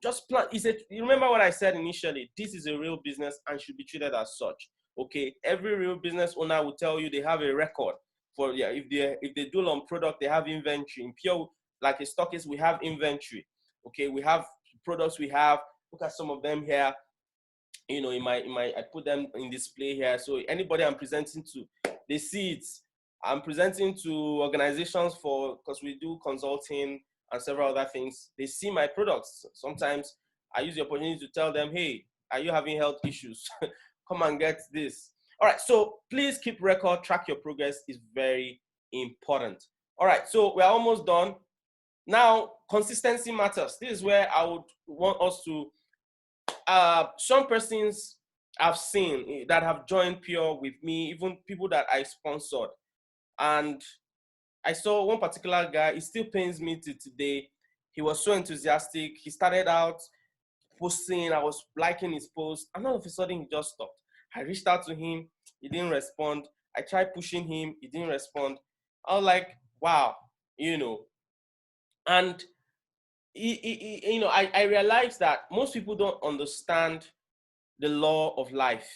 just plan. You remember what I said initially? This is a real business and should be treated as such, okay? Every real business owner will tell you they have a record for, if they do on product, they have inventory. In Pure, like a stockist, we have inventory, okay? We have products, look at some of them here. In my I put them in display here, so anybody I'm presenting to, they see it. I'm presenting to organizations because we do consulting and several other things. They see my products. Sometimes I use the opportunity to tell them, hey, are you having health issues? Come and get this. All right, so please keep record, track your progress is very important. All right, so we're almost done. Now, consistency matters. This is where I would want us to, some persons I've seen that have joined Pure with me, even people that I sponsored. And I saw one particular guy, it still pains me to today. He was so enthusiastic. He started out posting, I was liking his post, and all of a sudden he just stopped. I reached out to him, he didn't respond. I tried pushing him, he didn't respond. I was like, wow, And I realized that most people don't understand the law of life.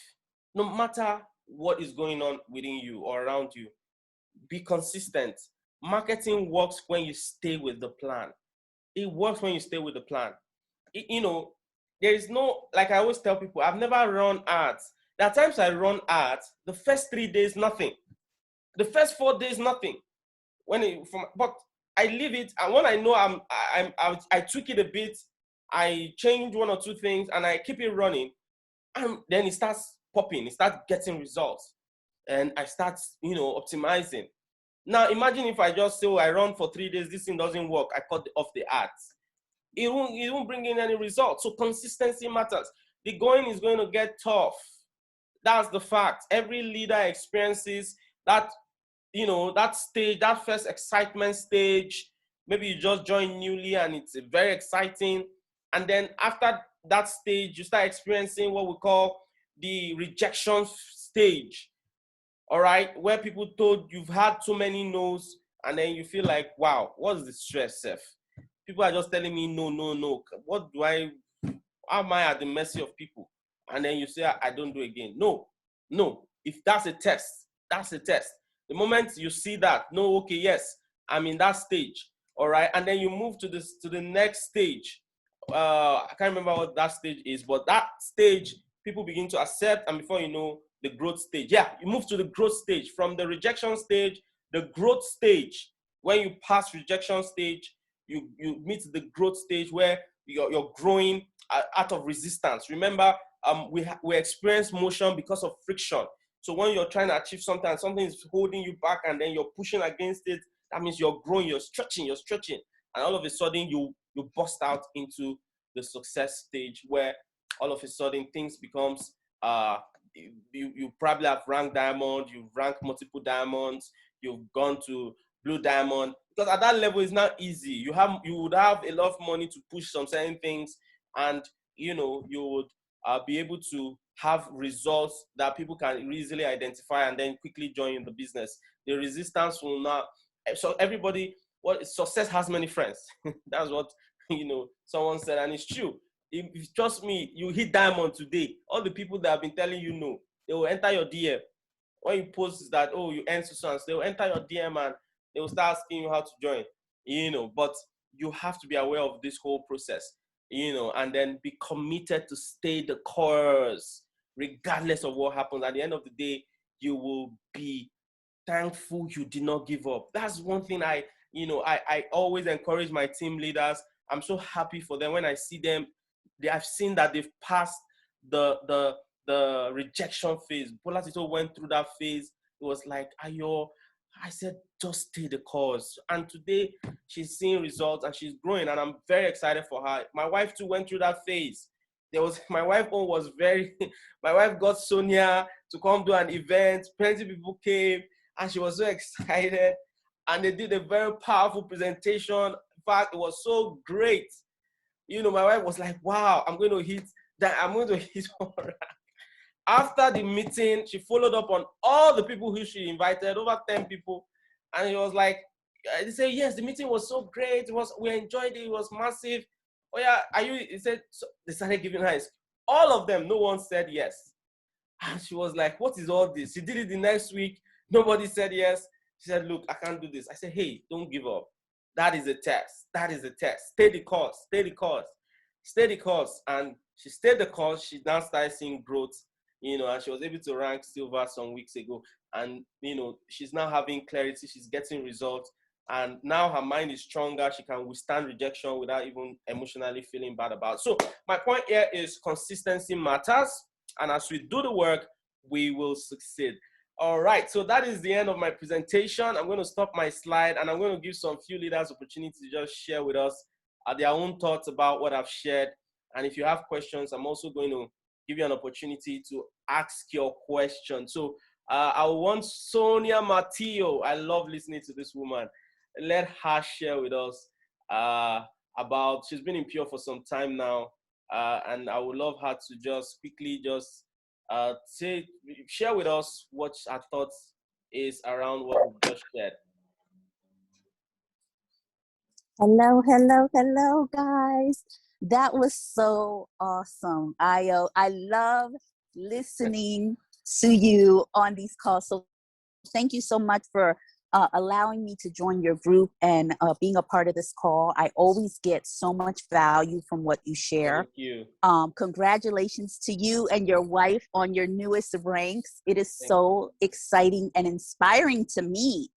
No matter what is going on within you or around you, be consistent. Marketing works when you stay with the plan. It works when you stay with the plan. There is no, like I always tell people, I've never run ads. There are times I run ads, the first 3 days, nothing. The first 4 days, nothing. But I leave it, and when I know I tweak it a bit, I change 1 or 2 things, and I keep it running, and then it starts popping, it starts getting results, and I start, optimizing. Now, imagine if I just say, I run for 3 days, this thing doesn't work, I cut off the ads. it won't bring in any results. So consistency matters. The going is going to get tough. That's the fact. Every leader experiences that, that stage, that first excitement stage. Maybe you just joined newly and it's very exciting. And then after that stage, you start experiencing what we call the rejection stage. All right, where people told you've had too many no's, and then you feel like, wow, what's the stress, Seth? People are just telling me no, no, no. What do I, how am I at the mercy of people? And then you say, I don't do again. No, no. If that's a test, that's a test. The moment you see that, no, okay, yes, I'm in that stage. All right. And then you move to the next stage. I can't remember what that stage is, but that stage, people begin to accept, and before you know, the growth stage. Yeah, you move to the growth stage. From the rejection stage, the growth stage. When you pass rejection stage, you meet the growth stage where you're growing out of resistance. Remember, we experience motion because of friction. So when you're trying to achieve something and something is holding you back and then you're pushing against it, that means you're growing, you're stretching, and all of a sudden you bust out into the success stage where all of a sudden things becomes you probably have ranked diamond, you've ranked multiple diamonds, you've gone to blue diamond, because at that level it's not easy. You would have a lot of money to push some certain things, and you would be able to have results that people can easily identify and then quickly join in the business. The resistance will not. So everybody, success has many friends. That's what someone said, and it's true. If trust me, you hit diamond today, all the people that have been telling you no, they will enter your DM. When you post that, oh, you earn so, they will enter your DM and they will start asking you how to join. But you have to be aware of this whole process, and then be committed to stay the course, regardless of what happens. At the end of the day, you will be thankful you did not give up. That's one thing I always encourage my team leaders. I'm so happy for them when I see them. I've seen that they've passed the rejection phase. Bola Tito went through that phase. It was like, Ayo, I said, just stay the course. And today she's seeing results and she's growing, and I'm very excited for her. My wife too went through that phase. My wife was my wife got Sonia to come do an event. Plenty of people came and she was so excited. And they did a very powerful presentation. In fact, it was so great. My wife was like, wow, I'm going to hit that. I'm going to hit all right. After the meeting, she followed up on all the people who she invited, over 10 people. And it was like, they said, yes, the meeting was so great. We enjoyed it. It was massive. Oh yeah, he said, so they started giving her all of them. No one said yes. And she was like, what is all this? She did it the next week. Nobody said yes. She said, look, I can't do this. I said, hey, don't give up. That is a test. That is a test. Stay the course. Stay the course. Stay the course. And she stayed the course. She now started seeing growth, and she was able to rank silver some weeks ago. And, she's now having clarity. She's getting results. And now her mind is stronger. She can withstand rejection without even emotionally feeling bad about it. So my point here is consistency matters. And as we do the work, we will succeed. All right, so that is the end of my presentation. I'm going to stop my slide and I'm going to give some few leaders opportunity to just share with us their own thoughts about what I've shared. And if you have questions, I'm also going to give you an opportunity to ask your question. So I want Sonia Matillo. I love listening to this woman. Let her share with us about, she's been in Pure for some time now. And I would love her to just quickly share with us what her thoughts is around what we've just shared. Hello, guys. That was so awesome. I love listening to you on these calls. So thank you so much for allowing me to join your group and being a part of this call. I always get so much value from what you share. Thank you. Congratulations to you and your wife on your newest ranks. It is so exciting and inspiring to me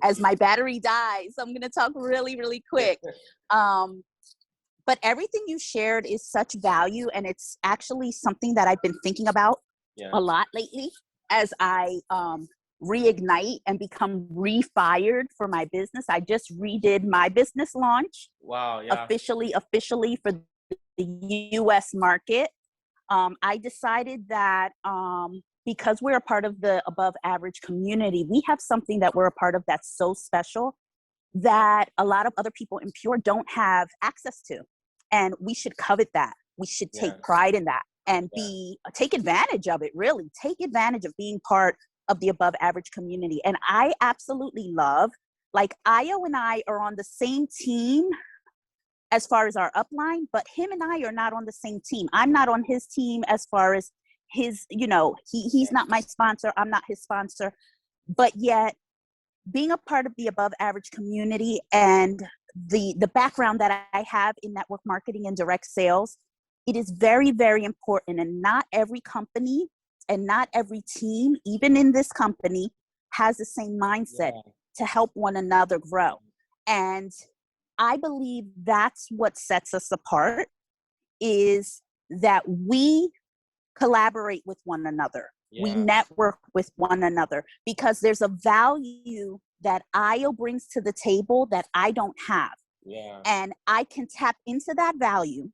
as my battery dies. I'm going to talk really, really quick. But everything you shared is such value, and it's actually something that I've been thinking about a lot lately as I reignite and become refired for my business. I just redid my business launch. Wow. Yeah. Officially for the US market. I decided that because we're a part of the above average community, we have something that we're a part of that's so special that a lot of other people in Pure don't have access to. And we should covet that. We should take pride in that and take advantage of it, really. Take advantage of being part of the above average community. And I absolutely love, like, Io and I are on the same team as far as our upline, but him and I are not on the same team. I'm not on his team as far as his, he's not my sponsor. I'm not his sponsor. But yet, being a part of the above average community and the background that I have in network marketing and direct sales, it is very, very important. And not every company and not every team, even in this company, has the same mindset to help one another grow. And I believe that's what sets us apart, is that we collaborate with one another. We network with one another because there's a value that Io brings to the table that I don't have. And I can tap into that value,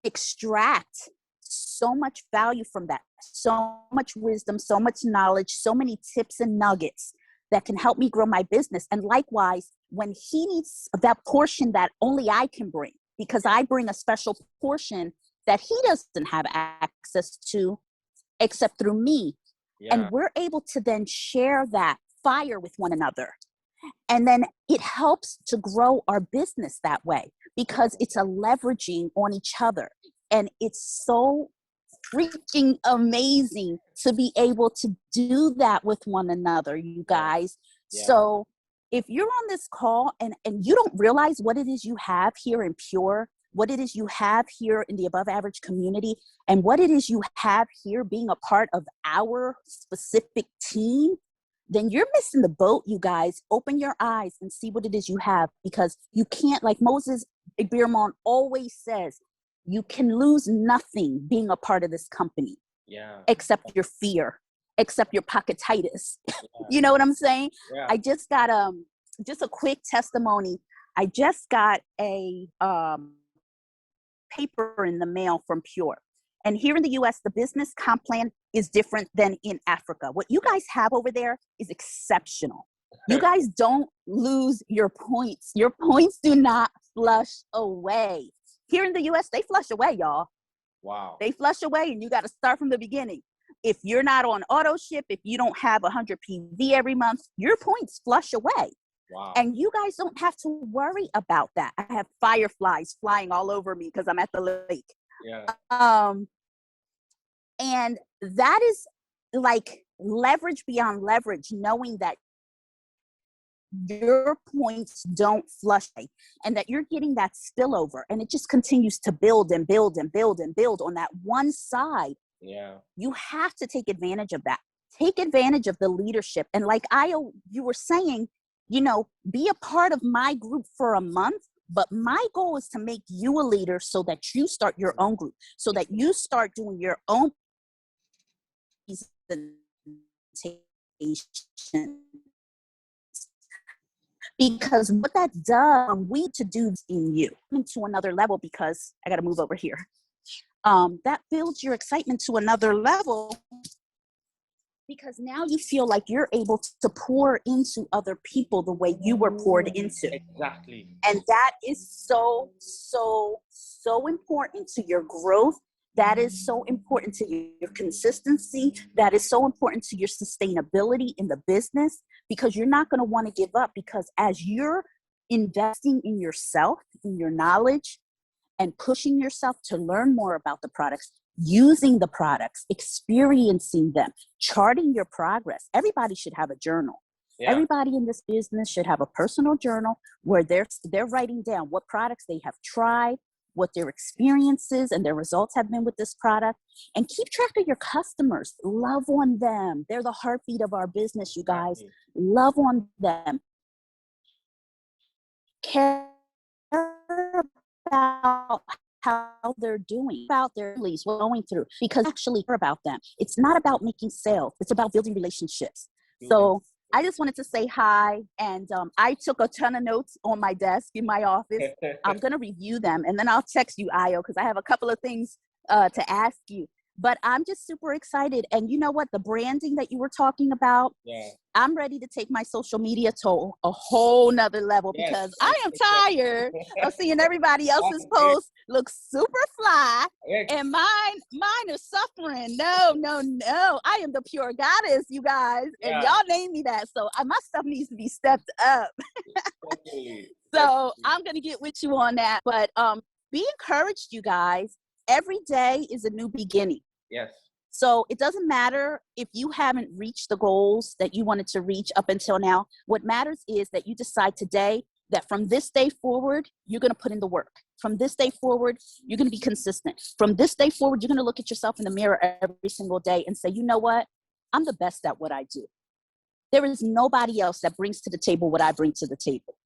extract so much value from that, so much wisdom, so much knowledge, so many tips and nuggets that can help me grow my business. And likewise, when he needs that portion that only I can bring, because I bring a special portion that he doesn't have access to except through me. And we're able to then share that fire with one another. And then it helps to grow our business that way because it's a leveraging on each other. And it's so freaking amazing to be able to do that with one another, you guys. So if you're on this call and you don't realize what it is you have here in Pure, what it is you have here in the above average community, and what it is you have here being a part of our specific team, then you're missing the boat, you guys. Open your eyes and see what it is you have, because you can't, like Moses Ibirmon always says, you can lose nothing being a part of this company except your fear, except your pocketitis. You know what I'm saying? I just got just a quick testimony. I just got a paper in the mail from Pure. And here in the US, the business comp plan is different than in Africa. What you guys have over there is exceptional. You guys don't lose your points. Your points do not flush away. Here in the US, they flush away, y'all. Wow. They flush away, and you got to start from the beginning. If you're not on auto ship, if you don't have 100 PV every month, your points flush away. Wow. And you guys don't have to worry about that. I have fireflies flying all over me because I'm at the lake. And that is like leverage beyond leverage, knowing that your points don't flush and that you're getting that spillover, and it just continues to build and build and build and build on that one side. You have to take advantage of that. Take advantage of the leadership. And like you were saying, be a part of my group for a month, but my goal is to make you a leader so that you start your own group, so that you start doing your own presentation. Because what that does, we to do in you to another level, because I got to move over here. That builds your excitement to another level, because now you feel like you're able to pour into other people the way you were poured into. Exactly. And that is so, so, so important to your growth. That is so important to your consistency. That is so important to your sustainability in the business, because you're not going to want to give up, because as you're investing in yourself, in your knowledge, and pushing yourself to learn more about the products, using the products, experiencing them, charting your progress. Everybody should have a journal. Everybody in this business should have a personal journal where they're writing down what products they have tried, what their experiences and their results have been with this product, and keep track of your customers. Love on them. They're the heartbeat of our business, you guys. Love on them. Care about how they're doing, about their families, what they're going through, because actually care about them. It's not about making sales. It's about building relationships. So I just wanted to say hi. And I took a ton of notes on my desk in my office. I'm going to review them and then I'll text you, Io, because I have a couple of things to ask you. But I'm just super excited. And you know what? The branding that you were talking about, I'm ready to take my social media to a whole nother level because I am tired of seeing everybody else's posts look super fly and mine is suffering. No, no, no. I am the pure goddess, you guys. And y'all named me that. So my stuff needs to be stepped up. So I'm going to get with you on that. But be encouraged, you guys. Every day is a new beginning. Yes. So it doesn't matter if you haven't reached the goals that you wanted to reach up until now. What matters is that you decide today that from this day forward, you're going to put in the work. From this day forward, you're going to be consistent. From this day forward, you're going to look at yourself in the mirror every single day and say, you know what? I'm the best at what I do. There is nobody else that brings to the table what I bring to the table.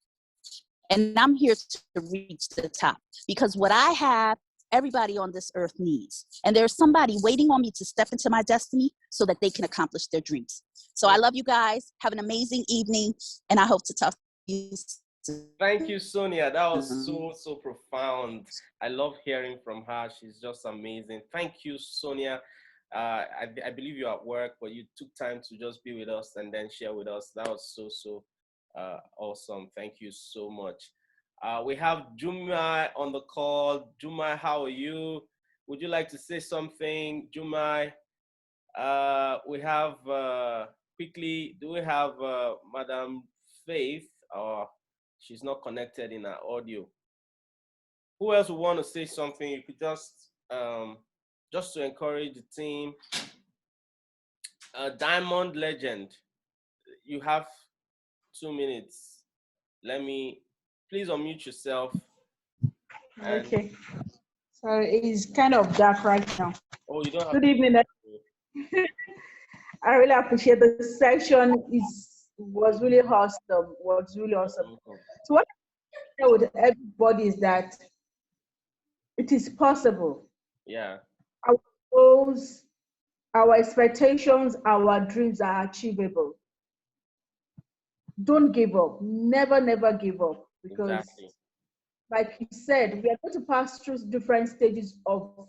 And I'm here to reach the top because what I have, everybody on this earth needs. And there's somebody waiting on me to step into my destiny so that they can accomplish their dreams. So I love you guys. Have an amazing evening. And I hope to talk to you soon. Thank you, Sonia. That was so profound. I love hearing from her. She's just amazing. Thank you, Sonia. I believe you're at work, but you took time to just be with us and then share with us. That was so awesome. Thank you so much. We have Jumai on the call. Jumai, how are you? Would you like to say something, Jumai? We have, quickly, do we have Madam Faith? Or she's not connected in our audio. Who else would want to say something? You could just to encourage the team. Diamond Legend, you have 2 minutes. Please unmute yourself. Okay. So it's kind of dark right now. Oh, you don't have. Good evening. I really appreciate the session. Was really awesome. So what I share with everybody is that it is possible. Yeah. Our goals, our expectations, our dreams are achievable. Don't give up. Never, never give up. Because like you said, we are going to pass through different stages of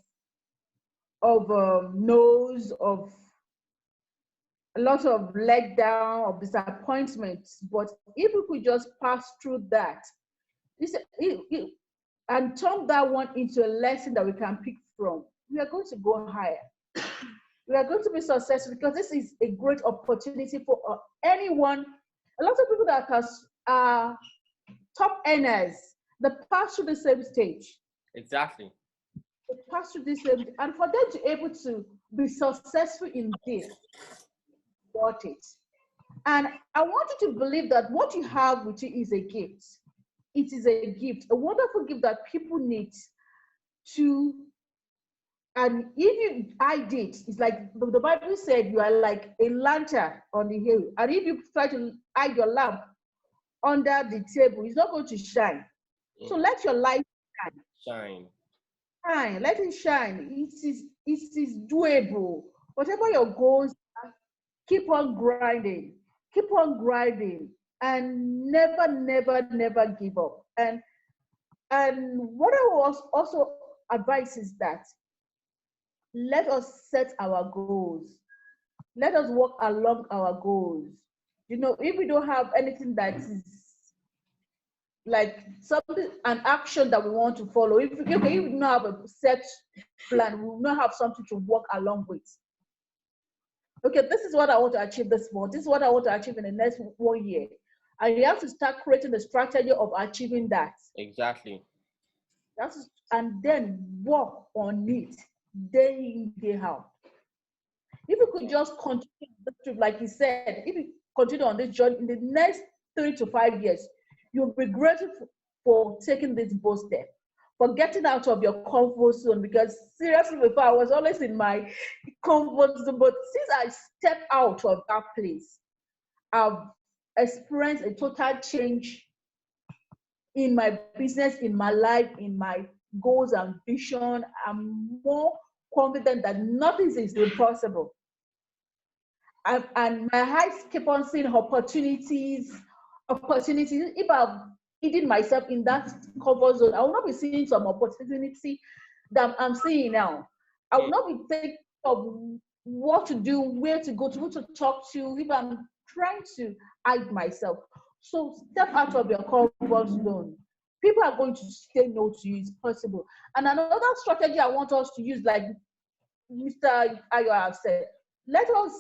no's, of a lot of letdown, of disappointments. But if we could just pass through that, and turn that one into a lesson that we can pick from, we are going to go higher. We are going to be successful because this is a great opportunity for anyone. A lot of people that are top earners, they pass through the same stage. Exactly. They pass through this same, and for them to be able to be successful in this, worth it. And I want you to believe that what you have with you is a gift. It is a gift, a wonderful gift that people need to. And if you hide it, it's like the Bible said, you are like a lantern on the hill. And if you try to hide your lamp under the table, it's not going to shine. So let your light shine. Shine. Let it shine. It is doable. Whatever your goals are, keep on grinding. Keep on grinding. And never, never, never give up. And what I was also advise is that let us set our goals. Let us walk along our goals. You know, if we don't have anything that is like something, an action that we want to follow, if we don't have a set plan, we will not have something to walk along with. Okay, this is what I want to achieve this month. This is what I want to achieve in the next 1 year. And you have to start creating the strategy of achieving that. Exactly. And then work on it day in, day out. If you could just continue this trip, like you said, if you continue on this journey in the next 3 to 5 years, you'll be grateful for taking this bold step, for getting out of your comfort zone. Because seriously, before I was always in my comfort zone, but since I stepped out of that place, I've experienced a total change in my business, in my life, in my goals and vision. I'm more confident that nothing is impossible. and my eyes keep on seeing opportunities. If I'm hidden myself in that comfort zone, I will not be seeing some opportunity that I'm seeing now. I will Mm. not be thinking of what to do, where to go to, who to talk to, if I'm trying to hide myself. So step out of your comfort zone. People are going to say no to you, it's possible. And another strategy I want us to use, like Mr. Ayo have said, let us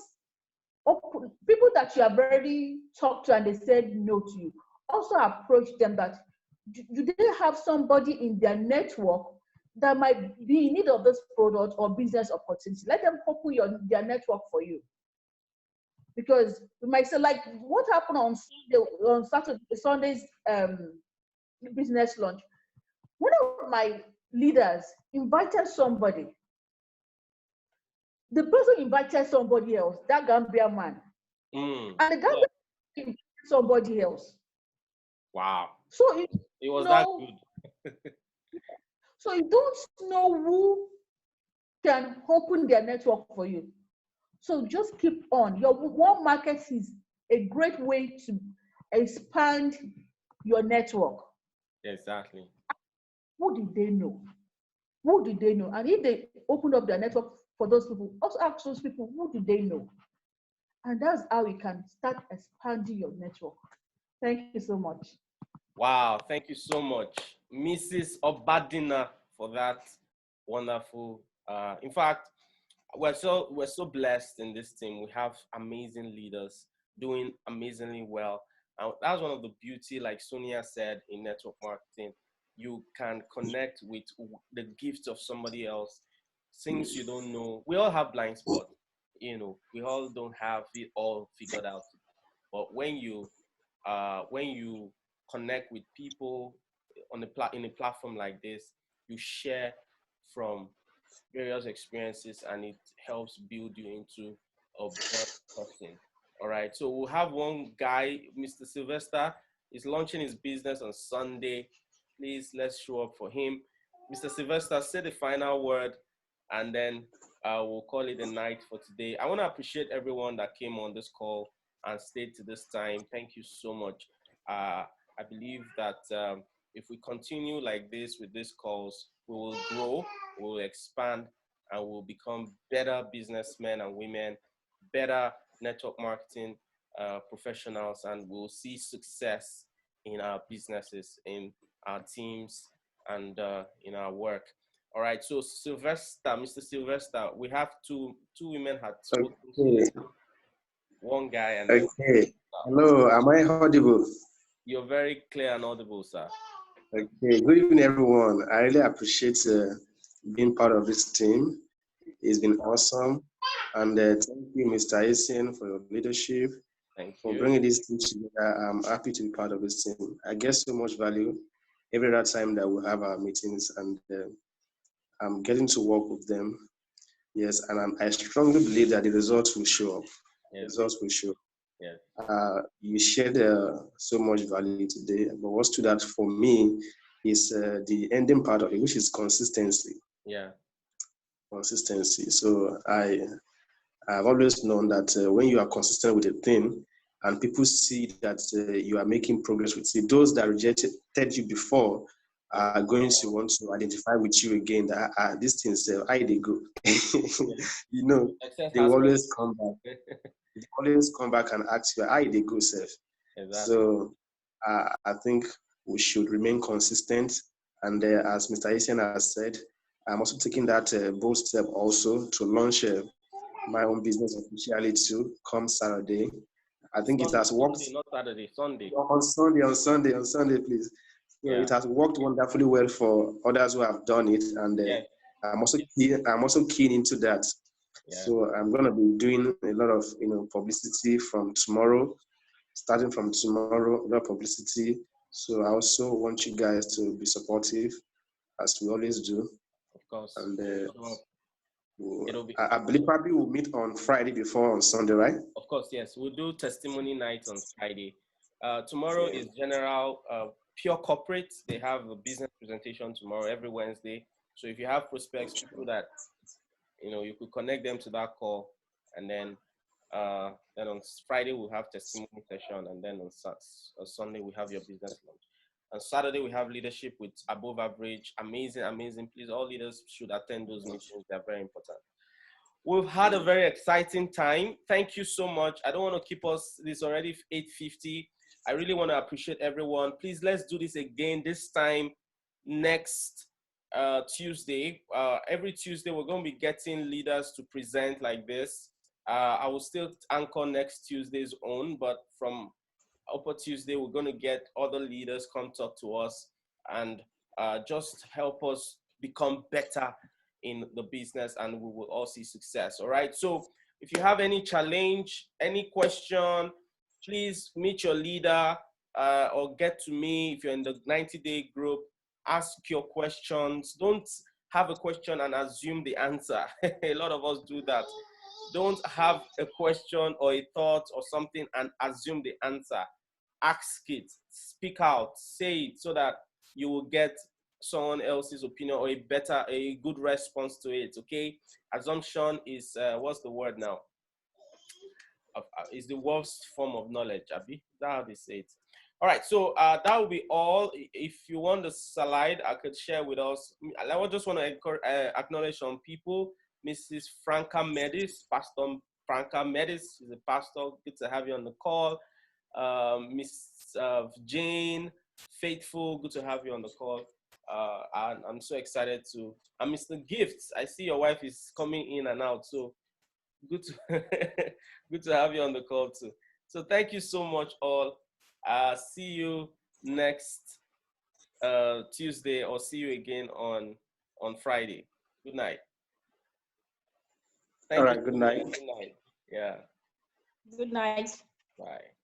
open, people that you have already talked to and they said no to you, also approach them that do they have somebody in their network that might be in need of this product or business opportunity. Let them open their network for you. Because you might say, like what happened on Sunday, on Saturday, Sunday's business launch. One of my leaders invited somebody. The person invited somebody else, that Gambia man. Mm. And the Gambia invited somebody else. Wow. So It was that know, good. so you don't know who can open their network for you. So just keep on. Your warm market is a great way to expand your network. Exactly. Who did they know? Who did they know? And if they open up their network for those people, also ask those people, who did they know? And that's how you can start expanding your network. Thank you so much. Wow. Thank you so much, Mrs. Obadina, for that wonderful. In fact, we're so blessed in this team. We have amazing leaders doing amazingly well. And that's one of the beauty, like Sonia said, in network marketing. You can connect with the gift of somebody else, things you don't know. We all have blind spots, we all don't have it all figured out. But when you connect with people in a platform like this, you share from various experiences, and it helps build you into a better person. All right. So we'll have one guy, Mr. Sylvester, is launching his business on Sunday. Please, let's show up for him. Mr. Sylvester, say the final word, and then we'll call it a night for today. I want to appreciate everyone that came on this call and stayed to this time. Thank you so much. I believe that if we continue like this with these calls, we will grow, we will expand, and we'll become better businessmen and women, better network marketing professionals, and we'll see success in our businesses, in our teams, and in our work. All right. So Sylvester, Mr. Sylvester, we have two women had spoken to you, Okay, one guy, and then okay. Hello, am I audible? you're very clear and audible, sir. Okay, good evening, everyone. I really appreciate being part of this team. It's been awesome. And thank you, Mr. Asian, for your leadership, Thank for you. bringing this team together. I'm happy to be part of this team. I get so much value every other time that we have our meetings, and I'm getting to work with them. Yes, and I strongly believe that the results will show up. The Yes. results will show up. Yes. You shared so much value today, but what stood out for me is the ending part of it, which is consistency. Yeah. Consistency. So I've always known that when you are consistent with a thing, and people see that you are making progress with it, those that rejected you before are going to want to identify with you again. That these things, I they go. You know, Success they has will always come back. They always come back and ask you, how they go, self. Exactly. So I think we should remain consistent. And as Mr. Asian has said, I'm also taking that bold step also to launch my own business officially too come Saturday. I think it has worked Sunday, not Saturday. Sunday. on Sunday, please. So Yeah. it has worked wonderfully well for others who have done it, and Yeah. I'm also keen into that. Yeah. So I'm gonna be doing a lot of publicity from tomorrow, starting from tomorrow, a lot of publicity. So I also want you guys to be supportive, as we always do. Of course. And So it'll be. I believe probably we'll meet on Friday before on Sunday, right? Of course, yes. We'll do testimony night on Friday. Tomorrow is general pure corporate. They have a business presentation tomorrow every Wednesday. So if you have prospects, people that you could connect them to that call, and then Then on Friday we'll have testimony session, and then on Sunday we have your business lunch. On Saturday we have leadership with above average. Amazing, amazing. Please, all leaders should attend those meetings. They are very important. We've had a very exciting time. Thank you so much. I don't want to keep us. It's already 8:50. I really want to appreciate everyone. Please, let's do this again. This time next Tuesday. Every Tuesday we're going to be getting leaders to present like this. I will still anchor next Tuesday's own, but from Upper Tuesday, we're going to get other leaders come talk to us and just help us become better in the business, and we will all see success. All right. So if you have any challenge, any question, please meet your leader or get to me. If you're in the 90-day group, ask your questions. Don't have a question and assume the answer. A lot of us do that. Don't have a question or a thought or something and assume the answer. Ask it, speak out, say it, so that you will get someone else's opinion or a good response to it. Okay, assumption is what's the word now? Is the worst form of knowledge. Abi, that's how they say it. All right, so that will be all. If you want the slide, I could share with us. I just want to acknowledge some people. Mrs. Franca Medis, Pastor Franca Medis is a pastor. Good to have you on the call. Miss Jane Faithful, good to have you on the call. And I'm so excited to. And Mr. Gifts, I see your wife is coming in and out, so good to good to have you on the call too. So thank you so much, all. See you next Tuesday, or see you again on Friday. Good night. Thank All you right, good so much. night. Good night. Yeah. Good night. Bye.